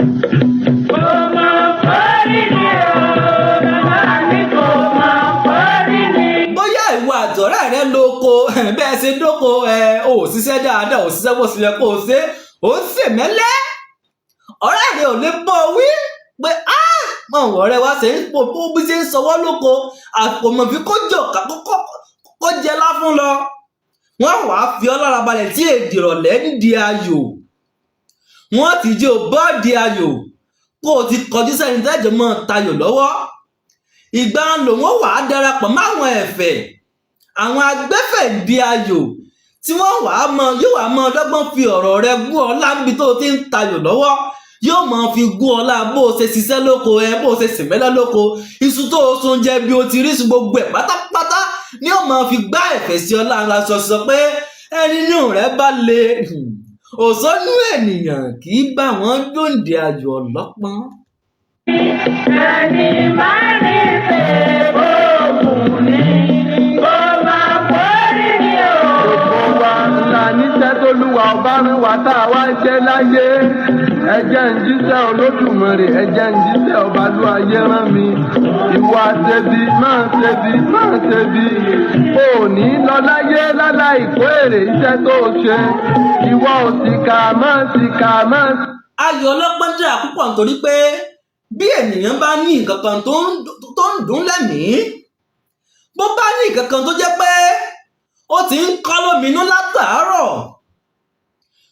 Ọmọ àpárí ni o. Bàbá mi kò mọ àpárí ni. Bóyá ìwọ àtọ̀rẹ́ rẹ lóko, bẹ́ẹ̀ ṣe dóko, ò ṣiṣẹ́ dáadáa, ò ṣiṣẹ́ bó ṣe kó o ṣe, ò ń ṣèmẹ́lẹ́. Ọ̀rẹ́ rẹ ò lè bọ́ wí pé mọ̀ ọ̀rẹ́ wa ṣe ń pò bí ṣe ń sọwọ́ lóko, àpòmọ̀ fi kó jọ kó jẹ láfún lọ. Wọ́n wàá fi ọ́ lára balẹ̀ tí èdè ìrọ̀lẹ́ nídìí ayò. Wọ́n ti jẹ́ bọ́ọ̀dì ayò kó o ti kọjú sẹ́ni tẹ́jọ́ mọ́ tayò lọ́wọ́. Ìgbà lòun ó wàá darapọ̀ máwọn ẹ̀fẹ̀, àwọn agbẹ́fẹ̀ di ayò tí wọ́n yóò wàá mọ ọdọ́gbọ́n fi ọ̀rọ̀ rẹ gún ọ lábí tó ti ń tayò lọ́wọ́. Yóò mọ fi gún ọ lá bó o ṣe ṣiṣẹ́ lóko, bó o ṣe sìnmẹ́lẹ́ lóko, iṣu tó o sun jẹ bí o ti rí iṣu gbogbo ẹ̀ pátápátá ni ó mọ fi gbá ẹ̀fẹ̀ sí ọ lára sọ pé ẹni inú rẹ̀ bá le. Òṣónú ènìyàn kì í bá wọn dóńdè ayò ọlọ́pọ́n. Ẹni máa ní ṣe oògùn ni kó máa pọ́rí ni o. Gbogbo wa la níṣẹ́ t'Olúwa ọba rán wa tá a wá jẹ́ láyé. Ẹ jẹ́ ń jíṣẹ́ Olódùmarè, ẹ jẹ́ ń jíṣẹ́ Ọbalúayé rán mi. Ìwà ṣebi máa ṣebi máa ṣebi. O ò ní lọ láyé láláì kó èrè iṣẹ́ tó o ṣe. Ìwọ òṣìkà máa ṣìkà máa. Ayò ọlọ́pọ́n dára púpọ̀ nítorí pé bí ènìyàn bá ní nǹkan kan tó ń dùn lẹ́mìí, bó bá ní nǹkan kan tó jẹ́ pé ó ti ń kọ́ lóminú látàárọ̀,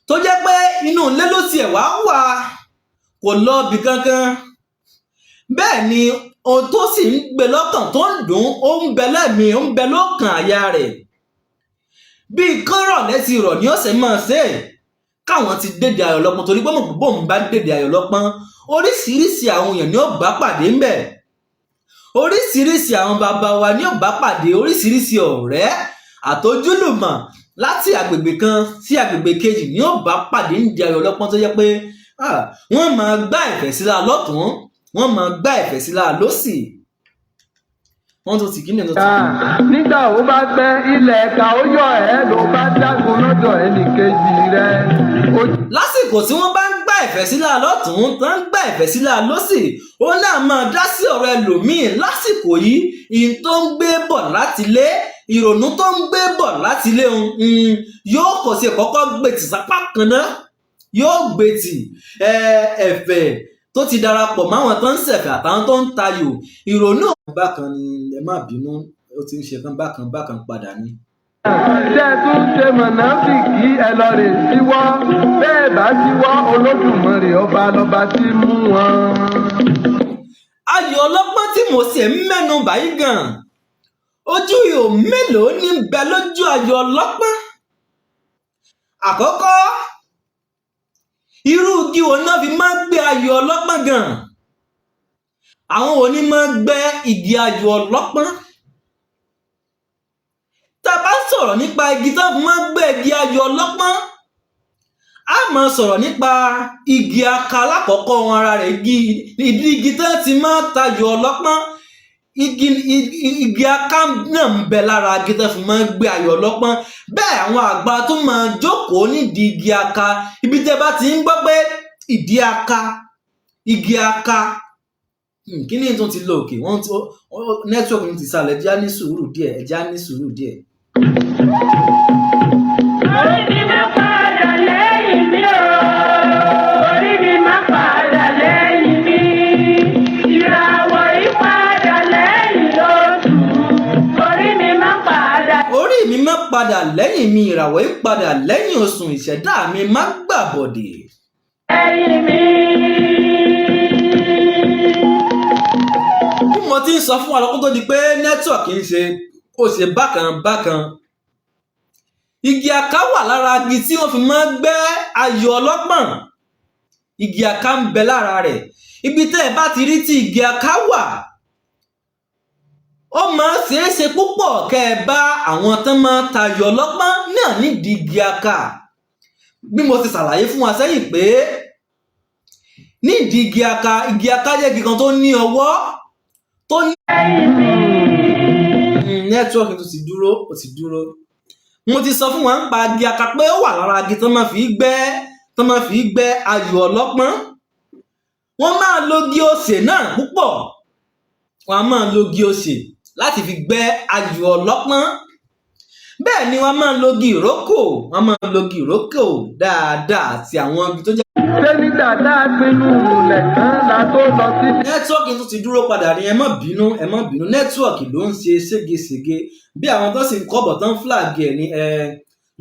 tó jẹ́ pé inú ilé ló tiẹ̀ wá wà, kò lọ ibì kankan, bẹ́ẹ̀ ni ohun tó sì ń gbé lọ́kàn tó ń dùn ó ń bẹ lẹ́mìí, ó ń bẹ lọ́kàn àyà rẹ̀. Bí kọ́rọ̀ lẹ́ti rọ̀ ni ó sì máa ṣe káwọn ti dèdè ayọ̀ ọlọ́pọ́n torí pé mọ̀ pé bóun bá dèdè ayọ̀ ọlọ́pọ́n oríṣiríṣi àwọn èèyàn ni ó bá pàdé ń bẹ̀, oríṣiríṣi àwọn bàbá wa ni ó bá pàdé, oríṣiríṣi ọ̀rẹ́ àtojúlùmọ̀ láti agbègbè kan sí agbègbè kejì ni ó bá pàdé ń di ayọ̀ ọlọ́pọ́n tó jẹ́ pé wọ́n máa gbá ìfẹ́ sílá lọ́tún, wọ́n máa gbá ìfẹ́ sílá lósì. Wọ́n tó ti kí ni tó ti kí. Nígbà ó bá pẹ́ ilẹ̀ ẹ̀ka ó yọ ẹ́ ló bá dágun lọ́dọ̀ ẹnì kejì rẹ̀. Lásìkò tí wọ́n bá ń gbá ìfẹ́ sílá lọ́tún tó ń gbá ìfẹ́ sílá lósì, ó náà máa dá sí ọ̀rọ̀ ẹlòmíì lásìkò yìí, ìyìn tó ń gbé bọ̀ láti lé, ìrònú tó ń gbé bọ̀ láti lé yóò kọ̀ sí ẹ̀kọ́kọ́ gbé tì sápá kan náà, yóò gbé tì ẹ̀fẹ̀ tó ti darapọ̀ máwọn tó ń ṣẹ̀fẹ̀ àtàwọn tó ń tayò, ìrònú bákan ni ẹ má bínú, ó ti ń ṣe kan bákan padà ni. Ṣé tún ṣe mọ̀nàfíkì ẹ lọ rè síwọ́, bẹ́ẹ̀ bá síwọ́ Olódùmarè ọba lọ́ba tí mú wọn. Ayọ̀ ọlọ́pọ́n tí mo sì ń mẹ́nu báyìí gan, ojú ihò mélòó ní bẹ lójú ayọ̀ ọlọ́pọ́n? Àkọ́kọ́, irú igi wo náà fi máa ń gbé ayọ̀ ọlọ́pọ́n gan? Àwọn wo ni máa ń gbẹ́ igi ayọ̀ ọlọ́pọ́n? Tá a bá sọ̀rọ̀ nípa igi tó fi máa ń gbẹ́ igi ayọ̀ ọlọ́pọ́n, a máa sọ̀rọ̀ nípa igi aka lákọ̀ọ́kọ́ wọn ara rẹ̀, igi tó ti máa ń tayọ̀ ọlọ́pọ́n, igi aka náà ń bẹ lára igi tó fi máa ń gbé ayọ̀ ọlọ́pọ́n. Bẹ́ẹ̀ àwọn àgbà tó máa jókòó nídìí igi aka, ibi tẹ́ bá ti ń gbọ́ pé ìdí aka, igi aka, kí ni tó ti lọ òkè, wọ́n nẹ́tíwọ̀kì ní ti sàlẹ̀, ẹjá ní sùúrù díẹ̀. Orí mi máa padà lẹ́yìn mi o, orí mi máa padà lẹ́yìn mi, ìràwọ̀ ìpadà lẹ́yìn lóṣù, orí mi máa padà. Orí mi máa padà lẹ́yìn mi, ìràwọ̀ ìpadà lẹ́yìn oṣù, ìṣẹ̀dá mi máa gbàbọ̀dè. Lẹ́yìn mi. Bí mo ti ń sọ fún wa lọ́kọ́ tó di pé nẹ́tíwọ̀kì ń ṣe ó ṣe bákan. Igi aka wà lára igi tí wọ́n fi máa ń gbẹ́ ayọ̀ ọlọ́pọ́n. Igi aka ń bẹ lára rẹ̀. Ibi tẹ́ ẹ bá ti rí tí igi aka wà, ó máa ń ṣeéṣe púpọ̀ kẹ́ ẹ bá àwọn tán máa ń tayọ̀ ọlọ́pọ́n náà nídìí igi aka. Bí mo ti ṣàlàyé fún wa sẹ́yìn pé nídìí igi aka jẹ́ igi kan tó ní ọwọ́ tó ní. Nẹ́tíwọ̀kì tó ti dúró. Mo ti sọ fún wa ń pa igi aka pé ó wà lára igi tán máa fi gbẹ́ ayọ̀ ọlọ́pọ́n. Wọ́n máa lo igi osè náà púpọ̀. Wọ́n á máa lo igi osè láti fi gbẹ́ ayọ̀ ọlọ́pọ́n. Bẹ́ẹ̀ ni wọ́n máa lo igi ìrókò, dáadáa àti àwọn igi tó jẹ́. Ṣé ní dáadáa pinnu ìmùlẹ̀ kan la tó lọ sí. Nẹ́tíwọ̀kì tó ti dúró padà ní ẹ má bínú. Nẹ́tíwọ̀kì ló ń ṣe ségesège bí àwọn tó sì ń kọ́bọ̀ tán flag ẹ̀ ní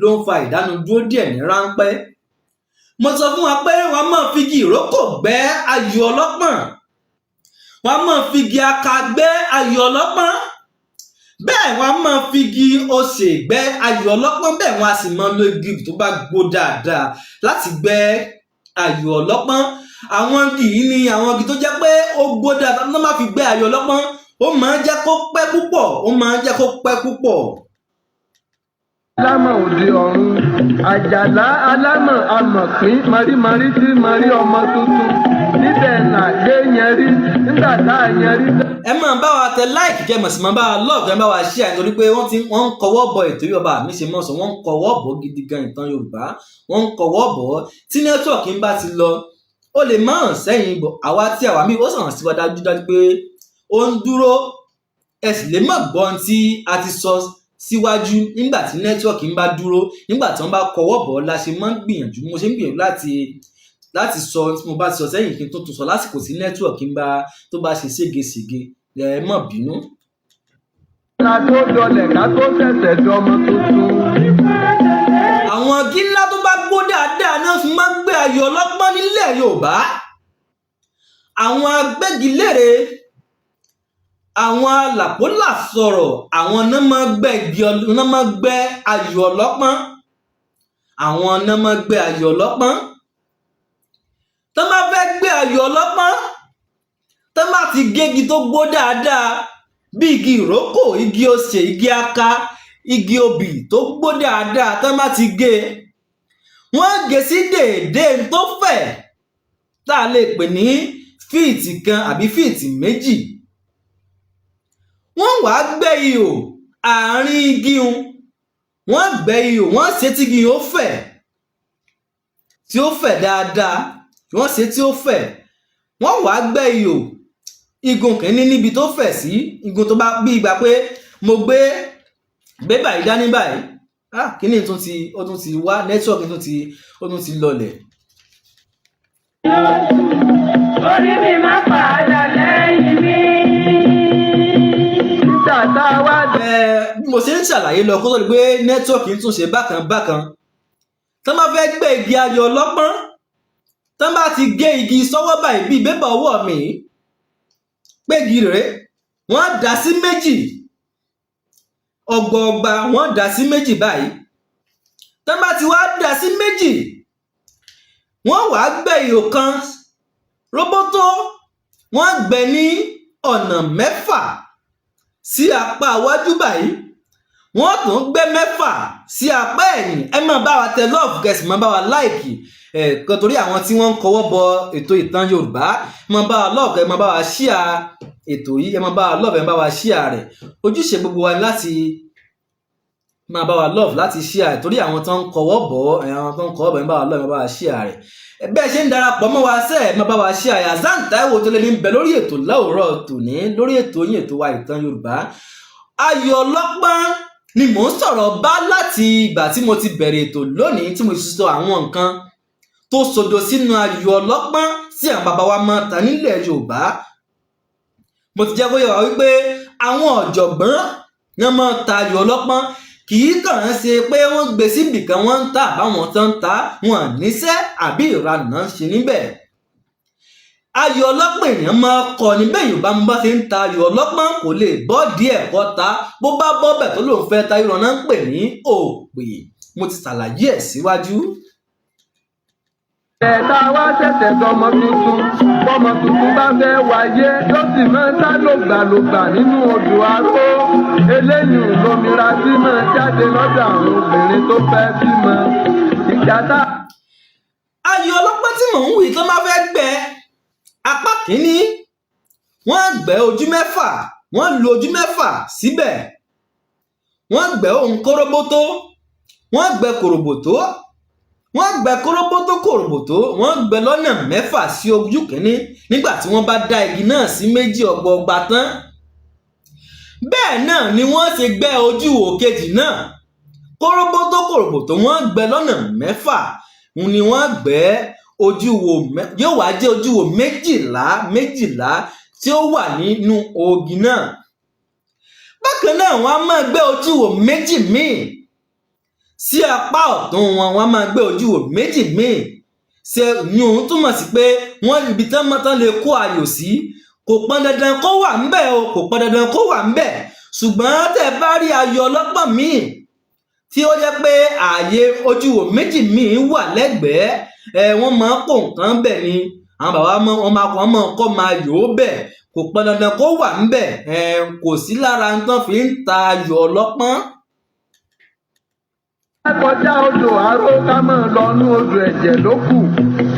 ló ń fa ìdánudúró díẹ̀ ní ráńpẹ́. Mo sọ fún wa pé wọ́n máa fi igi ìrókò gbẹ́ ayọ̀ ọlọ́pọ́n, wọ́n máa fi igi aka gbẹ́ ayọ̀ ọlọ́pọ́n, bẹ́ẹ̀ wọ́n máa fi igi osè gbẹ́ ayọ̀ ọlọ́pọ́n, bẹ́ẹ̀ wọ́n á sì máa lo igi tó bá gbó dáadáa láti gbẹ́ ayọ̀ ọlọ́pọ́n. Àwọn igi yìí ni àwọn igi tó jẹ́ pé ó gbó dáadáa tó máa fi gbẹ́ ayọ̀ ọlọ́pọ́n, ó máa ń jẹ́ kó pẹ́ púpọ̀. Alámọ̀ òde ọ̀run, àjàlá alámọ̀ amọ̀pín marímarí tí marí ọmọ tuntun, níbẹ̀ là dé yẹn rí nígbà tá a yẹn rí. Ẹ máa bá wa tẹ láìkì kẹ́ mọ̀ sí máa bá wa lọ́ọ̀kì ẹ bá wa ṣíà nítorí pé wọ́n ń kọwọ́ bọ ètò Yorùbá mi ṣe mọ̀ sọ, wọ́n ń kọwọ́ bọ̀ gidi gan ìtàn Yorùbá, wọ́n ń kọwọ́ bọ̀. Tí nẹ́tíwọ̀kì ń bá ti lọ ó lè má hàn sẹ́yìn bọ̀, àwa mi ó sàn sí wa dájúdájú pé ó ń dúró, ẹ sì lè má gbọ́ ohun tí a ti sọ síwájú nígbà tí nẹ́tíwọ̀kì ń bá dúró. Nígbà tí wọ́n bá kọwọ́ bọ̀ la ṣe máa ń gbìyànjú, mo ṣe ń gbìyànjú láti sọ tí mo bá ti sọ sẹ́yìn kí n tó tún sọ lásìkò tí nẹ́tíwọ̀kì tó bá ṣe ségesège, ẹ má bínú. Ká tó dọlẹ̀ ká tó ṣẹ̀ṣẹ̀ dọmọ tuntun. Àwọn igi ńlá tó bá gbó dáadáa náà fi máa ń gbé ayọ̀ ọlọ́pọ́n nílẹ̀ Yorùbá. Àwọn agbẹ́gilére, àwọn alàpólà sọ̀rọ̀, àwọn náà máa gbẹ́ ayọ̀ ọlọ́pọ́n. àwọn náà máa gbé ayò ọlọ́pọ́n. Tán bá fẹ́ gbé ayò ọlọ́pọ́n, tán bá ti gégi tó gbó dáadáa bí igi ìrókò, igi osè, igi aka, igi obì tó gbó dáadáa, tán bá ti gé wọ́n gé sí déédéé tó fẹ̀ tá a lè pè ní fíìtì kan àbí fíìtì méjì. Wọ́n wá gbẹ́ ihò àárín igi un, wọ́n gbẹ́ ihò, wọ́n ṣe tí igi ó fẹ̀, tí ó fẹ̀ dáadáa, wọ́n ṣe tí ó fẹ̀. Wọ́n wá gbẹ́ ihò igun kìíní níbi tó fẹ̀ sí, igun tó bá bí ìgbà pé mo gbé báyìí dání báyìí. Kíní ó tún ti wá nẹ́tíwọ̀kì ó tún ti lọlẹ̀. Orí mi máa padà lẹ́yìn mi. Títà wá bí mo ṣe ń ṣàlàyé lọ kó tó di pé nẹ́tíwọ̀kì tún ṣe bákan. Tán bá fẹ́ gbé igi ayò ọlọ́pọ́n, tán bá ti gé igi sọ́wọ́ báyìí bíi bébà ọwọ́ mi, pégi rèé, wọ́n dá sí méjì, ọgbọọgba wọ́n dá sí méjì báyìí. Tán bá ti wá dá sí méjì, wọ́n wá gbẹ́ ihò kan róbótó, wọ́n gbẹ́ ní ọ̀nà 6 sí apá iwájú báyìí, wọ́n tún gbẹ́ 6 sí apá ẹ̀yìn. Ẹ máa bá wa tẹ love, kẹsì máa bá wa láìkì kan torí àwọn tí wọ́n ń kọwọ́ bọ ètò ìtàn Yorùbá. Ẹ máa bá wa love, ẹ máa bá wa ṣíà ètò yìí, ẹ máa bá wa love, ẹ máa bá wa ṣíà rẹ̀. Ojúṣe gbogbo wa láti máa bá wa love, láti ṣíà rẹ̀ torí àwọn tó ń kọwọ́ bọ̀, àwọn tó ń kọwọ́ bọ̀, ẹ máa bá wa love, ẹ máa bá wa ṣíà rẹ̀. Bẹ́ẹ̀ ṣe ń darapọ̀ mọ́ wa sẹ́ ẹ máa bá wa ṣíà rẹ̀. Hasan Taiwo tó lé ní bẹ lórí ètò láwùrọ̀ tòní, lórí ètò yín, ètò wa ìtàn Yorùbá. Ayò ọlọ́pọ́n ni mò ń sọ̀rọ̀ bá láti ìgbà tí mo ti bẹ̀rẹ̀ ètò lónìí, tí mo ti sọ àwọn nǹkan tó sodo sínú ayò ọlọ́pọ́n tí àwọn bàbá wa máa ta nílẹ̀ Yorùbá. Mo ti jẹ́ kó yé wa wípé àwọn ọ̀jọ̀gbọ́n ni wọ́n máa ta ayò ọlọ́pọ́n, kì í kàn án ṣe pé wọ́n gbé síbì kan wọ́n ń ta àbáwọn tó ń ta wọn níṣẹ́ àbí ìranà ṣe níbẹ̀. Ayò ọlọ́pọ́n èèyàn máa kọ níbẹ̀. Yorùbá mo bá ṣe ń ta ayò ọlọ́pọ́n kò lè bọ́ díẹ̀ kọ́ ta, bó bá bọ́ bẹ̀ tó lòun fẹ́ ta irọ́ náà ń pè ní òpè. Mo ti ṣàlàyé ẹ̀ síwájú. Ẹ̀ta wá ṣẹ̀ṣẹ̀ dọmọ tuntun, bọ́mọ tuntun bá fẹ́ wáyé ló sì máa ń sá lògbàlògbà nínú odò aró. Eléyìí lomira tí máa jáde lọ́dọ̀ àwọn obìnrin tó fẹ́ bímọ. Ìjà tá. Ayò ọlọ́pọ́n tí mò ń wí tó máa fẹ́ gbẹ́ apá kìíní, wọ́n gbẹ́ ojú 6, wọ́n lu ojú 6 síbẹ̀. Wọ́n gbẹ́ ohun kóróbótó, wọ́n gbẹ́ kòròbòtó, wọ́n gbẹ́ kòròbòtó, wọ́n gbẹ́ lọ́nà 6 sí ojú kìíní. Nígbà tí wọ́n bá dá igi náà sí méjì ọgbọọgba tán, bẹ́ẹ̀ náà ni wọ́n ṣe gbẹ́ ojú òkejì náà. Kòròbòtó wọ́n gbẹ́ lọ́nà 6, ni wọ́n gbẹ́ ojú wo, yóò wá jẹ́ ojú wo 12 tí ó wà nínú ògì náà. Bákan náà wọ́n á máa gbẹ́ ojú wo 2 míì sí apá ọ̀tún wọn, wọ́n á máa gbẹ́ ojú wo 2 míì. Ṣé yún túmọ̀ sí pé wọ́n ibi tán mọ́tán lè kó ayò sí kò pọn dandan kó wà ńbẹ̀ o, kò pọn dandan kó wà ńbẹ̀. Ṣùgbọ́n tẹ́ bá rí ayò ọlọ́pọ́n míì tí ó jẹ́ pé ààyè ojú wo 2 míì wà lẹ́gbẹ̀ẹ́, wọ́n máa pò nǹkan bẹ̀ ni. Àwọn bàbá wọn máa kọ́ máa yò ó bẹ̀, kò pọn dandan kó wà ńbẹ̀. Kò sí lára nǹkan fi ń ta ayò ọlọ́pọ́n. Kọjá odò aró ká máa lọ inú odò ẹ̀jẹ̀ ló kù.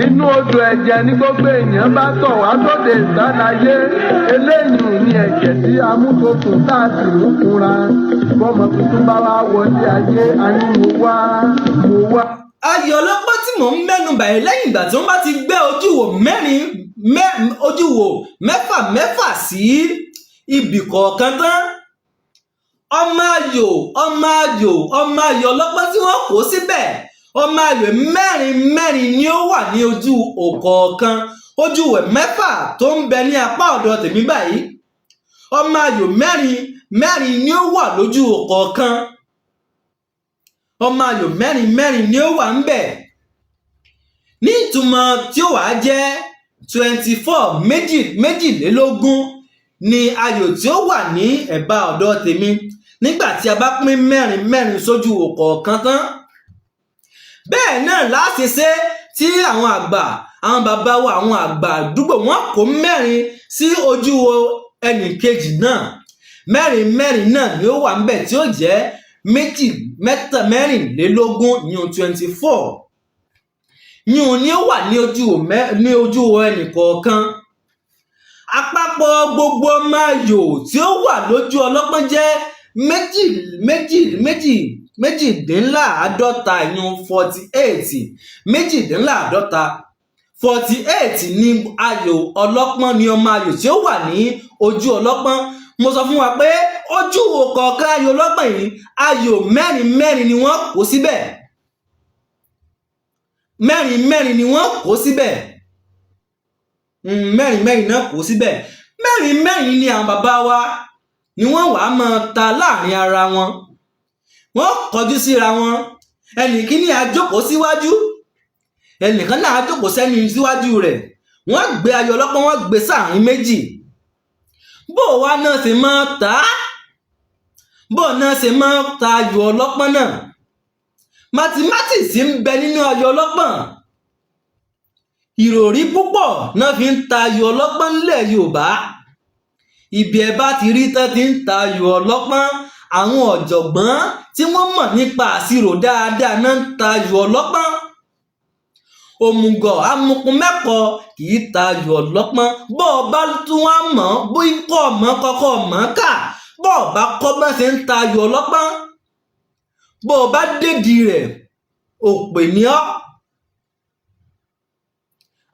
Inú odò ẹ̀jẹ̀ ní gbogbo èèyàn bá tọ̀ wá sóde ìsálayé. Eléyìí ni ẹ̀jẹ̀ tí amúsokùn tá a sì mú fúnra. Bọ́mọ tuntun bá wá wọlé ayé, a ní mo wá. Ayò ọlọ́pọ́n tí mò ń mẹ́nu bàyẹ̀ lẹ́yìn ìgbà tí wọ́n bá ti gbẹ́ ojú wo 6 sí ibì kọ̀ọ̀kan tán, ọmọ ayò ọlọ́pọ́n tí wọ́n kó síbẹ̀, ọmọ ayò 4 ni ó wà ní ojú ọ̀kọ̀ọ̀kan. Ojú wo 6 tó ń bẹ ní apá ọ̀dọ̀ tèmi báyìí, ọmọ ayò 4 ni ó wà lójú ọ̀kọ̀ọ̀kan. Ọmọ ayò 4 ni ó wà ń bẹ̀. Ní ìtumọ̀ tí ó wà jẹ́ 24 méjìlélógún ni ayò tí ó wà ní ẹ̀bá ọ̀dọ̀ tèmi. Nígbà tí a bá pín 4 sójú ọ̀kọ̀ọ̀kan tán, bẹ́ẹ̀ náà láti ṣe tí àwọn bàbá wa àwọn àgbà àdúgbò wọn kó mẹ́rin sí ojú ẹnì kejì náà, mẹ́rin náà ni ó wà níbẹ̀ tí ó jẹ́ mẹ́rìnlélógún ní 24 yíyún ni ó wà ní ojú ẹnì kọ̀ọ̀kan. Àpapọ̀ gbogbo ọmọ ayò tí ó wà lójú ọlọ́pọ́n jẹ́ méjìdínláàádọ́ta ìyún 48 méjìdínláàádọ́ta 48 ní ayò ọlọ́pọ́n ní ọmọ ayò tí ó wà ní ojú ọlọ́pọ́n. Mo sọ fún wa pé ojú kọ̀ọ̀kan ayò ọlọ́pọ́n yìí ayò mẹ́rin ni wọ́n kó síbẹ̀, mẹ́rin ni wọ́n kó síbẹ̀, mẹ́rin náà kó síbẹ̀. Mẹ́rin ni àwọn bàbá wa ni wọ́n wàá máa ta láàrin ara wọn. Wọ́n kọjú síra wọn, ẹnì kíní á jókòó síwájú, ẹnìkan náà á jókòó sẹ́ni síwájú rẹ̀. Wọ́n gbé ayò ọlọ́pọ́n, wọ́n gbé sáàrin méjì. Bó wa náà ṣe máa ta ayò ọlọ́pọ́n náà. Mathematics ń bẹ nínú ayò ọlọ́pọ́n. Ìròrí púpọ̀ náà fi ń ta ayò ọlọ́pọ́n nílẹ̀ Yorùbá. Ibi ẹ bá ti rí tán ti ń ta ayò ọlọ́pọ́n, àwọn ọ̀jọ̀gbọ́n tí wọ́n mọ̀ nípa àṣírò dáadáa náà ń ta ayò ọlọ́pọ́n. Òmùgọ̀ amukun mẹ́kọ kì í ta ayò ọlọ́pọ́n. Bọ́ ọ bá tún wá mọ̀ bó ikọ̀ mọ́ kọ́kọ́ mọ́ kà, bọ́ ọ bá kọ́ bá ṣe ń ta ayò ọlọ́pọ́n, bó o bá dédìí rẹ̀ òpè ní ọ́.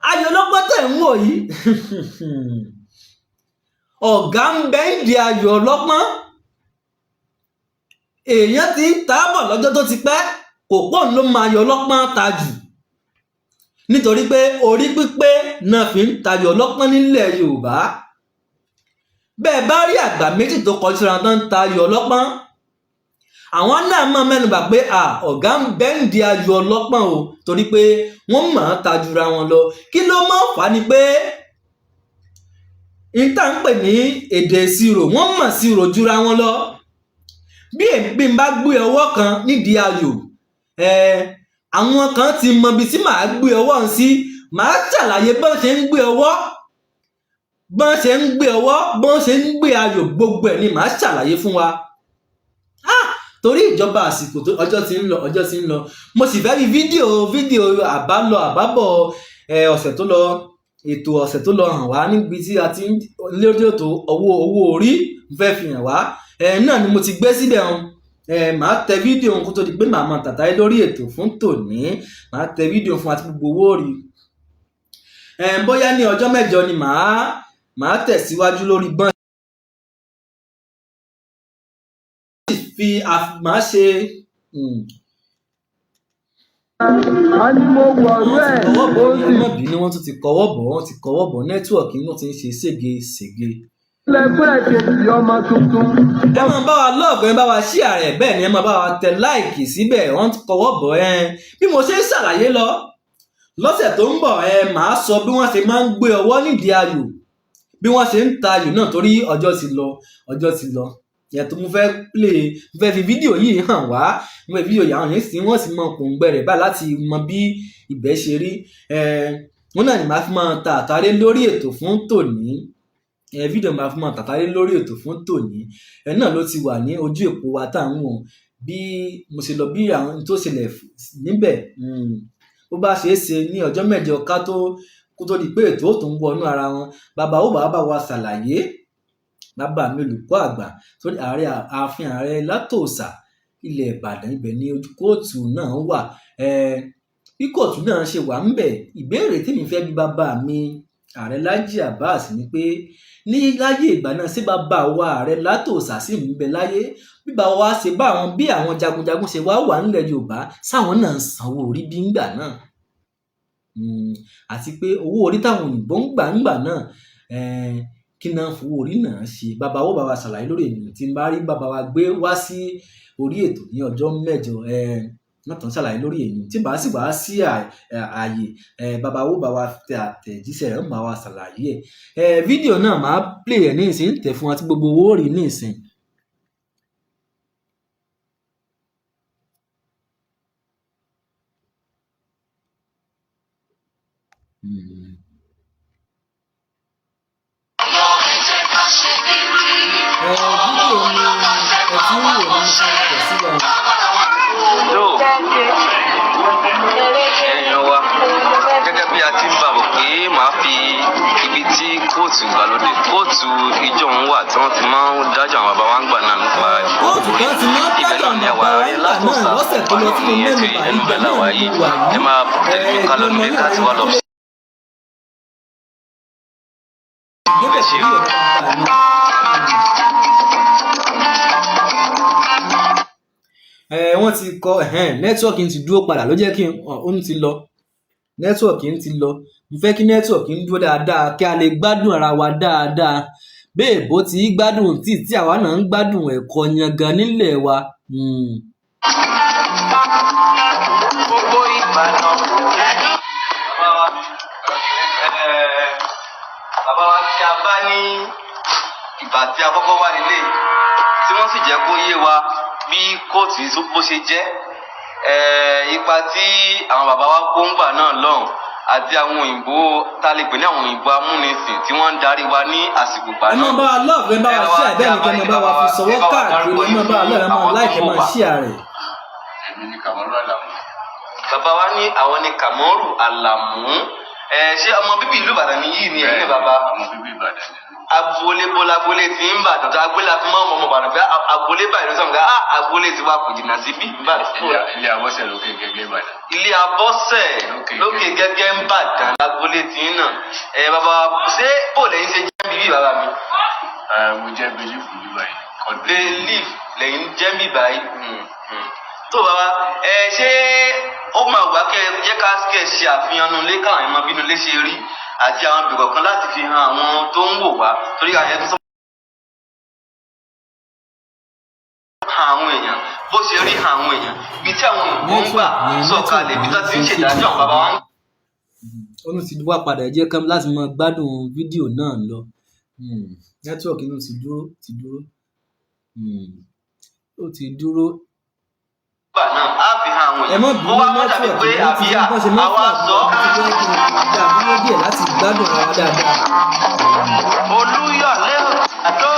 Ayò ọlọ́pọ́n tẹ̀ ń wò yìí ọ̀gá ń bẹ ń di ayò ọlọ́pọ́n. Èèyàn ti ń ta bọ̀ lọ́jọ́ tó ti pẹ́, kò pọ̀ ló máa ayò ọlọ́pọ́n ta jù, nítorí pé orí pípé náà fi ń tayò ọlọ́pọ́n nílẹ̀ Yorùbá. Bẹ́ẹ̀ bá rí àgbà méjì tó kọjú síra tán ń ta ayò ọlọ́pọ́n, àwọn náà máa mẹ́nubà pé ọ̀gá ń bẹ ń di ayò ọlọ́pọ́n o, torí pé wọ́n máa ta jura wọn lọ. Kí ló máa fà á ni pé ìta ń pè ní èdè ìṣirò, wọ́n mọ̀ ṣirò jura wọn lọ. Bí n bá gbé ọwọ́ kan nídìí ayò, àwọn kan ti mọ ibi tí màá gbé ọwọ́ ń sí, màá ṣàlàyé bọ́n ṣe ń gbé ọwọ́, bọ́n ṣe ń gbé ayò, gbogbo ẹ̀ ni màá ṣàlàyé fún wa. Torí ìjọba àsìkò tó ọjọ́ ti ń lọ, mo sì fẹ́ rí fídíò àbálọ àbábọ̀ ọ̀sẹ̀ tó lọ, ètò ọ̀sẹ̀ tó lọ hàn wá níbi tí a ti ń lórí ètò owó orí fẹ́ fi hàn wá. Náà ni mo ti gbé síbẹ̀ hàn. Màá tẹ fídíò kó tó di pé màá máa tàtàrí lórí ètò fún tòní. Màá tẹ fídíò fún àti gbogbo owó orí. Bóyá ní ọjọ́ mẹ́jọ ni màá tẹ̀síwájú lórí bọ́n. Màá ṣe a ní mo wọ̀rú ẹ̀ ó sì. ọmọbìnrin wọn tún ti kọwọ́ bọ̀ nẹ́tíwọ̀kì náà ti ń ṣe ségesège. lẹ́gbẹ́ kejì ọmọ tuntun. Ẹ máa bá wa lọ́ọ̀gù, ẹ bá wa share rẹ̀, bẹ́ẹ̀ ni ẹ máa bá wa tẹ láìkì síbẹ̀, wọ́n ti kọwọ́ bọ̀ bí mo ṣe ń ṣàlàyé lọ. Lọ́sẹ̀ tó ń bọ̀ màá sọ bí wọ́n ṣe máa ń gbé ọwọ́ nídìí ayò, bí wọ́n ṣe ń ta ayò náà, torí ọjọ́ ti lọ. Yàtọ̀ mo fẹ́ fi fídíò yìí hàn wá, mo fẹ́ fídíò yàwọn yẹn sí wọ́n sì mọ pòǹgbẹ rẹ̀ báyìí láti mọ bí ibẹ̀ ṣe rí. Wọn náà ni màá fi máa ta àtàrí lórí ètò fún tòní. Fídíò máa fi máa tàtàrí lórí ètò fún tòní. Náà ló ti wà ní ojú èpo wa tá à ń wọ̀n, bí mo ṣe lọ, bí àwọn tó ṣẹlẹ̀ níbẹ̀. Bó bá ṣe é ṣe ní ọjọ́ mẹ́jọ kó tó di pé ètò ó tún wọnú ara wọn, bàbá wa ṣàlàyé. Bàbá mi olùkọ́ àgbà sórí ààfin ààrẹ látòsà ilẹ̀ Ìbàdàn, ibẹ̀ ni ojú kóòtù náà wà. Bí kóòtù náà ṣe wà ńbẹ̀, ìbéèrè tí mi fẹ́ bí bàbá mi ààrẹ Lájí Abbas ni pé ní láyé ìgbà náà ṣé bàbá wa ààrẹ látòsà sì ń bẹ láyé? Bí bàbá wa ṣe bá àwọn bí àwọn jagunjagun ṣe wà nílẹ̀ Yorùbá, sáwọn náà ń sanwó orí bí ńgbà náà? Àti pé owó orí táwọn òyìnbó ń gbà náà, kí náà fowó orí náà ṣe? Bàbá wa ṣàlàyé lórí ènìyàn tí ń bá rí bàbá wa gbé wá sí orí ètò ní ọjọ́ mẹ́jọ. Náà tán ṣàlàyé lórí ènìyàn tí bá sì wá sí ààyè, bàbá wa tẹ àtẹ̀jíṣẹ́ rẹ̀, bàbá wa ṣàlàyé fídíò náà máa play ẹ̀ ní ìsìn, tẹ̀ fún wa tí gbogbo owó rí ní ìsìn. ibi tí kóòtù ìgbàlódé kóòtù ìjọ ń wà tí wọ́n ti máa ń dájọ́ àwọn bàbá wa ń gbà náà nípa kóòtù kan ti máa ń dájọ́ àwọn bàbá wa ń gbà náà lọ́sẹ̀ tó lọ tí mo mẹ́nu bà ibẹ̀ náà ni mo wà yìí. ẹ máa tẹ̀lé mi ká lọ nílé ká ti wá lọ. wọ́n ti kọ nẹ́tíwọ̀kì ti dúró padà ló jẹ́ kí n ti lọ nẹ́tíwọ̀kì ti lọ mo fẹ́ kí nẹ́tíwọ̀kì ń dúró dáadáa kí a lè gbádùn ara wa dáadáa bẹ́ẹ̀ bó ti gbádùn tí àwa náà ń gbádùn ẹ̀kọ́ yangan nílẹ̀ wa. gbogbo Ìbàdàn bàbá wa tí a bá ní ìgbà tí a kọ́kọ́ wá nílé tí wọ́n sì jẹ́ kó yé wa bí kóòtù bó ṣe jẹ́ ipa tí àwọn bàbá wa kó ń gbà náà lọ́hùn àti àwọn òyìnbó tá a lè pè ní àwọn òyìnbó amúnisìn tí wọ́n ń darí wa ní àsìkò gbà náà. ẹ máa bá wa lọ́ọ̀fẹ́ bá wa ṣí àbẹ́ nìkan máa bá wa fi sọ̀wọ́ káàkiri ẹ máa bá wa lọ́ọ̀rẹ́ máa láìpẹ́ máa ṣí àrẹ̀. èmi ni Kàmọ́rù Àlàmú. bàbá wa ní àwọn ni Kàmọ́rù Àlàmú ṣé ọmọ bíbí ìlú Ìbàdàn ni yìí ni ẹ̀yin bàbá. ọmọ bíbí Ìbàdàn ni. agboolé bọ́lá agboolé tí ń bà dọ̀tà agboolé àfi máa ń mọ ọmọ Ìbàdàn pé agboolé báyìí ló sọ̀rọ̀ agboolé ti wá kò jìnnà síbí Ìbàdàn. ilé Abọ́sẹ̀ lókè gẹ́gẹ́ Ìbàdàn. ilé Abọ́sẹ̀ lókè gẹ́gẹ́ ń Ìbàdàn agboolé tí ń nà. bàbá ṣé bò lẹ́yìn ṣe jẹ́ bíbí bàbá mi. mo jẹ́ belief bíbá yìí. belief lẹ́yìn jẹ́ bíbá yìí. tó bàbá ṣé ó máa wá kẹ́ jẹ́ ká ṣe àfihàn nulẹ̀ káwọn ẹ̀mọ́ bínú lé ṣe rí àti àwọn ibì kọ̀ọ̀kan láti fi hàn àwọn tó ń wò wá torí àyẹ̀ tó hàn àwọn èèyàn bó ṣe rí hàn àwọn èèyàn ibi tí àwọn òyìnbó ń gbà sọ̀kalẹ̀ ibi tó ti ń ṣèdájọ́ àwọn bàbá wa. ó ti wá padà jẹ́ ká láti máa gbádùn fídíò náà lọ nẹ́tíwọ̀kì ló ti dúró ó ti dúró. Gbà náà á fi hàn àwọn èèyàn ó wá mọ́ dàbí pé àbíyá àwa sọ. dúró díẹ̀ láti gbádùn ara wa dáadáa. Olúyọ̀lé àdó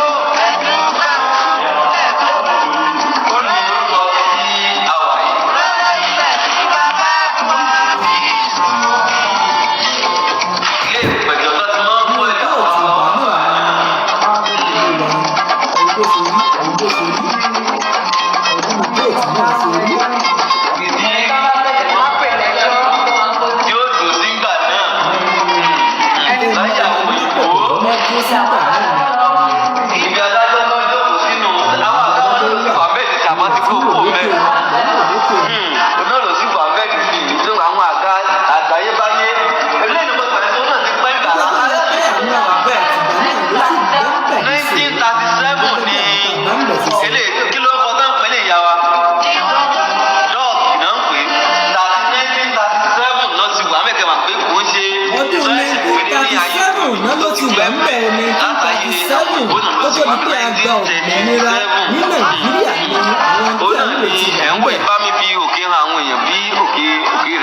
ló ti wà ń bẹ̀rẹ̀ ní 1937 ó tó di pé a gba òmìnira ní Nàìjíríà ní àwọn tí a ń lè ti ẹ̀ ń wẹ̀ bá mi fi òkè hàn àwọn èèyàn bí òkè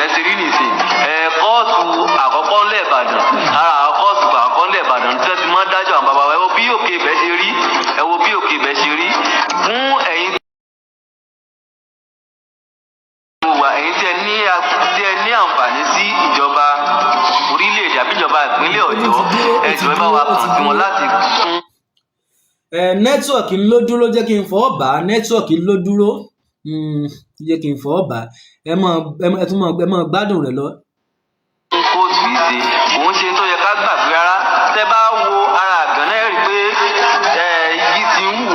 rẹ̀ ṣe rí nìsín kóòtù àkọ́kọ́ ńlẹ̀ Ìbàdàn ara kóòtù àkọ́kọ́ ńlẹ̀ Ìbàdàn tí wọ́n ti máa ń dájọ́ àwọn bàbá wa ẹ wo bí òkè ibẹ̀ ṣe rí ẹ wo bí òkè ibẹ̀ ṣe rí fún ẹ̀yin tí ẹ ní àǹfààní sí ìjọba orílẹ̀-èdè àbí ìjọba ìpínlẹ̀ Ọ̀yọ́ ẹ̀jọ̀ ẹ bá wa kàn sí wọn láti kún. nẹ́tíwọ̀kì ló dúró jẹ́ kí n fọwọ́ bá nẹ́tíwọ̀kì ló dúró jẹ́ kí n fọwọ́ bá ẹ máa gbádùn rẹ̀ lọ. kóòtù yìí ṣe òun ṣe tó yẹ ká gbàgbé rárá tẹ bá wo ara àgànná ẹ rí pé igi ti ń wù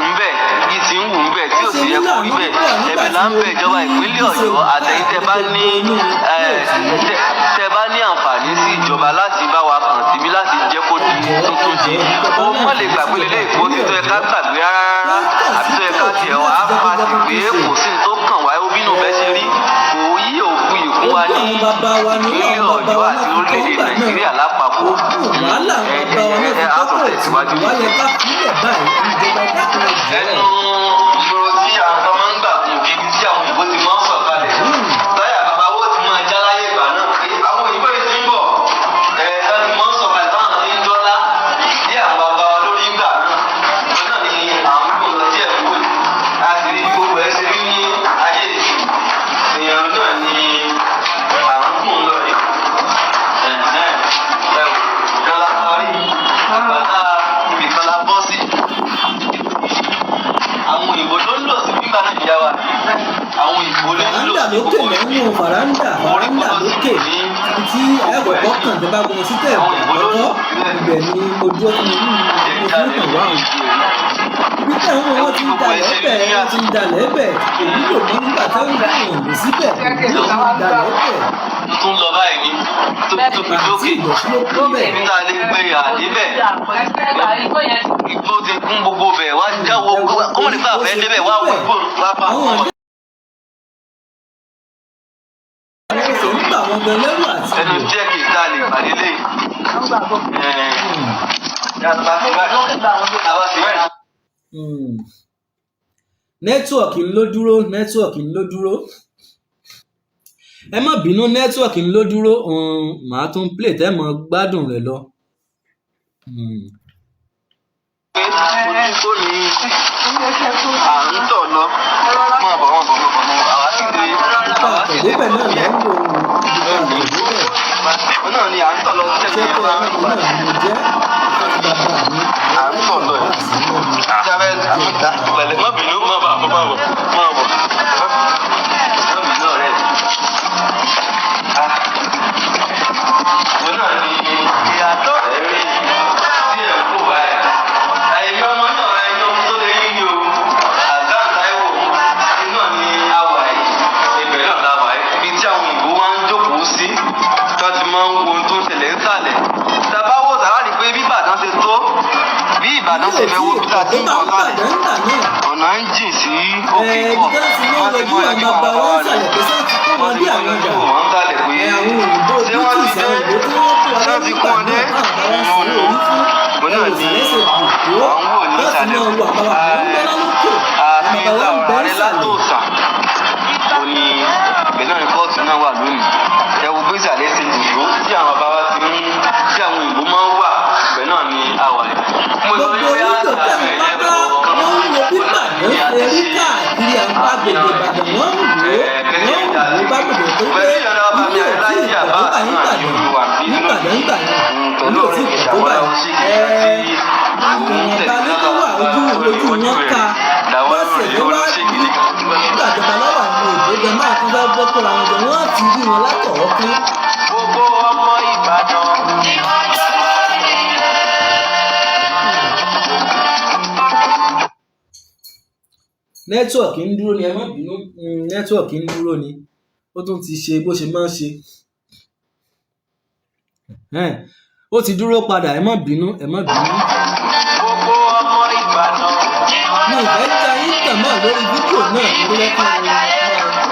ń bẹ tí ò sì yẹ kó rí bẹ ẹ̀bẹ̀ là ń bẹ ìjọba ìpínlẹ̀ Ọ̀yọ́ àtẹ̀yìn tẹ bá ní àǹfààní sí ìjọba láti bá wa kàn síbi láti jẹ́ kó di tuntun ṣe ó mọ̀ lè gbàgbé lélẹ̀ ìkóòtù tó yẹ ká gbàgbé rárá àbí tó yẹ ká tiẹ̀ wá pàṣẹ pé kò sí ní tó kàn wáyé ó bínú bẹ́ẹ̀ ṣe rí kò yí òkú ìkún wa ní ìpínlẹ̀ Ọ̀yọ́ àti orílẹ̀-èdè Nàìjíríà lápapọ̀ àtúntò tẹ̀síwájú. ẹnu ìṣòro tí àwọn kan máa ń gbà kún òbí tí àwọn òyìnbó ti máa ń sọ̀kalẹ̀ táyà bàbá wo ti máa já láyé ìgbà náà pé àwọn òyìnbó yìí ti ń bọ̀ láti máa ń sọ̀kalẹ̀ táwọn ti ń dọ́lá bí àwọn bàbá wa lórí ìgbà náà ni àwọn gbogbo lọ sí ẹ̀kọ́ yìí láti rí gbogbo ẹ̀ ṣe rí ní ayé ìsìn èèyàn náà ni àwọn kùn lọ yìí. àwọn fàrándà lókè tí ẹ̀kọ́kọ́ kàn tó bá gbọmọ sí tẹ̀ àkọ́kọ́ ibẹ̀ ni mo dúró fún mi mo fún ìtàn wá òun. Peter ń wọ́n ti ń dalẹ̀ bẹ̀ wọ́n ti ń dalẹ̀ bẹ̀ èyí yóò mọ nígbà táwọn ènìyàn lò síbẹ̀ èyí yóò mọ dalẹ̀ bẹ̀. tó ń lọ báyìí ní tóbi lókè nígbà lè gbé àdébẹ̀ igbó ti kún gbogbo bẹ̀ wá jáwọ́ kọ́mọ̀ nípa àfẹ́ débẹ̀ wá wọ igbó wá bá wọn. ẹnu jẹ́ kí ìta lè pàdé lé nẹ́tíwọ̀kì ń ló dúró ẹ má bínú nẹ́tíwọ̀kì ń ló dúró màá tún play tẹ́ mọ́ gbádùn rẹ̀ lọ. ojú tó ní à ń tọ̀ lọ mọ̀ bọ̀ àwa sì dé àtẹ̀débẹ̀ náà lẹ́ ń lò ó náà ni à ń tọ̀ lọ sí ẹgbẹ́ ìjọba à ń tọ̀ lọ jábẹ́ pẹ̀lẹ́ má bínú má bọ̀. Ìbàdàn ṣe fẹ́ wo bí ta ti ń bọ̀ lálẹ́ ọ̀nà ń jìn sí òkè pọ̀ wọ́n ti mọ ẹjú wọn bá wà lẹ̀ wọ́n ti mọ ẹjú wọn ń kalẹ̀ pé ṣé wọ́n ti dé ṣé wọ́n ti kún ọ dé ìrìnnà òun náà ni àwọn wò ní ìsàlẹ̀ àfihàn ààrẹ látòsà òní ìgbẹ́ náà ní kóòtù náà wà lónìí ẹ wo bí ìsàlẹ̀ ṣe dìbò tí àwọn bàbá ti ń tí àwọn ìbò máa ń wà ìgbẹ́ náà ní àwàlẹ̀. Gbogbo onílò tẹ̀ ń pátá wọ́n ń wo pípà ní erí káàkiri àwọn agbègbè Ìbàdàn wọ́n ń wò bá gbègbè tó pé ilé òtí ìkọ̀tọ́ nígbà ilé òtí ìkọ̀tọ́ báyìí ìwọ̀nba ní tó wà ojú wọn ká bọ́sẹ̀ tó wá nígbàjọba lọ́wọ́ àwọn ìgbéga máa tún bá gbọ́ kóra wọn jọ wọ́n ti rí wọn látọ̀wọ́ pé. Gbogbo ọmọ Ìbàdàn ni wọ́n jọ nẹ́tíwọ̀kì ń dúró ni ẹ má bínú nẹ́tíwọ̀kì ń dúró ni ó tún ti ṣe bó ṣe máa ń ṣe ó ti dúró padà ẹ má bínú. gbogbo ọmọ Ìbàdàn mi ò fẹ́ já yín tàn mọ́ lórí fídíò náà ló yẹ kí n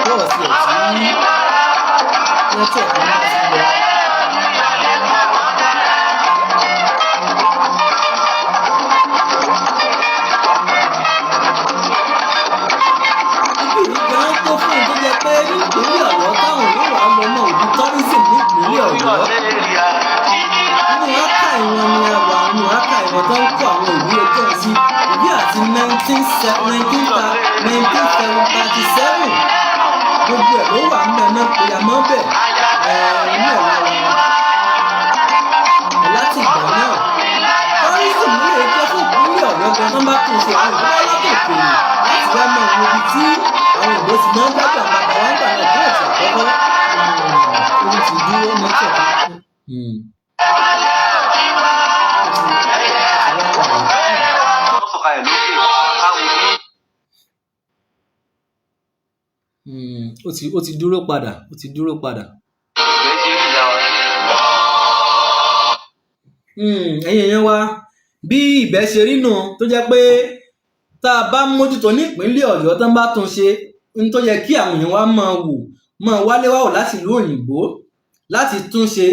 bọ̀ sí ẹ̀ sí nẹ́tíwọ̀kì náà ti lọ. Nípínlẹ̀ Ọ̀yọ́ táwọn yóò wá lọ náà òbí tọ́rísì nípínlẹ̀ Ọ̀yọ́ nínú áká ìwọ̀n ni àwà nínú áká ìwọ̀n tó ń kó àwọn ìwé ẹjọ́ sí ìwé àti 1937 gbogbo ẹ̀ ló wà nílẹ̀ náà pé àmọ́ bẹ̀ inú ẹ̀ lára láti ìgbà náà tọ́rísì nílé ẹjọ́ fún ìpínlẹ̀ Ọ̀yọ́ gan tó bá tún ṣe àwọn ìwé alákòókò láti wá mọ ibi tí àwọn ìbò ti máa ń dájọ́ àwọn bàbá wa ń gbà náà fún ẹ̀sìn àkọ́kọ́ orí ti dúró mọ́tò ó ti dúró padà ẹ̀yin èèyàn wa bí ibẹ̀ ṣe rí nù tó jẹ́ pé tá a bá mójútó nípínlẹ̀ Ọ̀yọ́ tán bá tún ṣe ní tó yẹ kí àwọn èèyàn wa máa wálé wá wò láti ìlú òyìnbó láti tún ṣe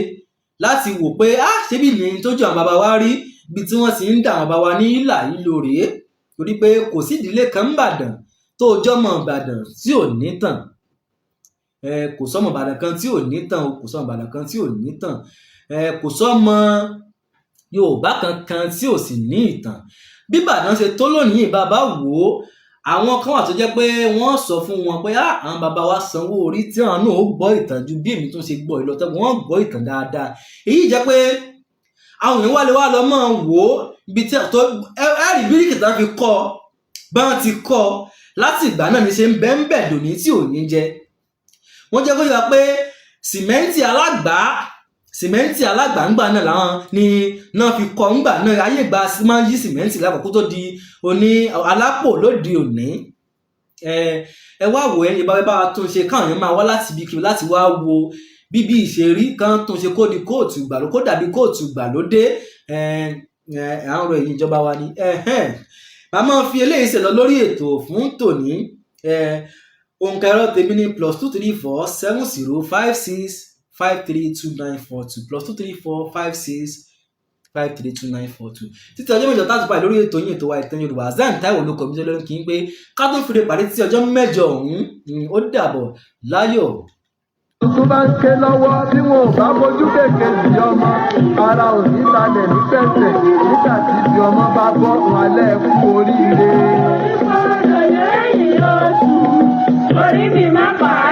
láti wò pé ṣébí ìyẹn tó jọ àwọn bàbá wa rí ibi tí wọ́n ti ń dà àwọn bàbá wa ní ìlà ìlò rèé torí pé kò sí ìdílé kan ń bàdàn tó jọmọ Ìbàdàn tí ò ní tàn kò sọmọ Ìbàdàn kan tí ò ní tàn kò sọmọ Ìbàdàn kan tí ò ní tàn kò sọmọ Yorùbá kankan tí ò sì ní ìtàn bí Ìbàdàn ṣe tó lónìí bàbá wò ó àwọn kan wà tó jẹ́ pé wọ́n sọ fún wọn pé àwọn bàbá wa sanwó orí tí àwọn náà ó gbọ́ ìtàn ju bí èmi tó ṣe gbọ́ ìlọtẹ wọ́n gbọ́ ìtàn dáadáa èyí jẹ́ pé àwọn èèyàn wálé wá lọ máa wò ó ibi tí tó ẹ̀rí bíríkì tán fi kọ́ bá wọn ti kọ́ láti ìgbà náà ní ṣe ń bẹ́ ń bẹ̀ dòní tí ò ní jẹ wọ́n jẹ́ kó yọ pé sìmẹ́ǹtì alágbà ńgbà náà làwọn ni náà fi kọ́ ńgbà náà ayé ìgbà máa ń yí sìmẹ́ǹtì lápapọ̀ kó tó di oní alápò lóde òní. Ẹ wá wò ẹ́ ìbáwẹ́ bá wa tún ṣe káwọn èèyàn máa wá láti ibi kiri láti wá wo bíbí ìṣerí kan tún ṣe kó di kóòtù ìgbàlódé kó dàbí kóòtù ìgbàlódé. Àwọn ọ̀rọ̀ èyí ìjọba wa ni. Màá máa fi eléyìí ṣe lọ lórí ètò fún tòní. Òǹkà ẹ̀rọ tèmi ní +234 70 56 532942 +234 56 532942. Títí ọjọ́ mẹ́jọ táàtù báyìí lórí ètò yìí ètò wa ìtàn Yorùbá Zan Táíwò ló kọ mí lórí kí n pé ká tó fi lè pàdé títí ọjọ́ mẹ́jọ ọ̀hún ó dàbọ̀ láyọ̀. Tuntun bá ń ké lọ́wọ́ tí wọn ò bá fojú kéèké sí ọmọ ara ò ní balẹ̀ ní pẹ̀sẹ̀ nígbà tí ibi ọmọ bá bọ́ alẹ́ kú oríire. Orí mi má pa á.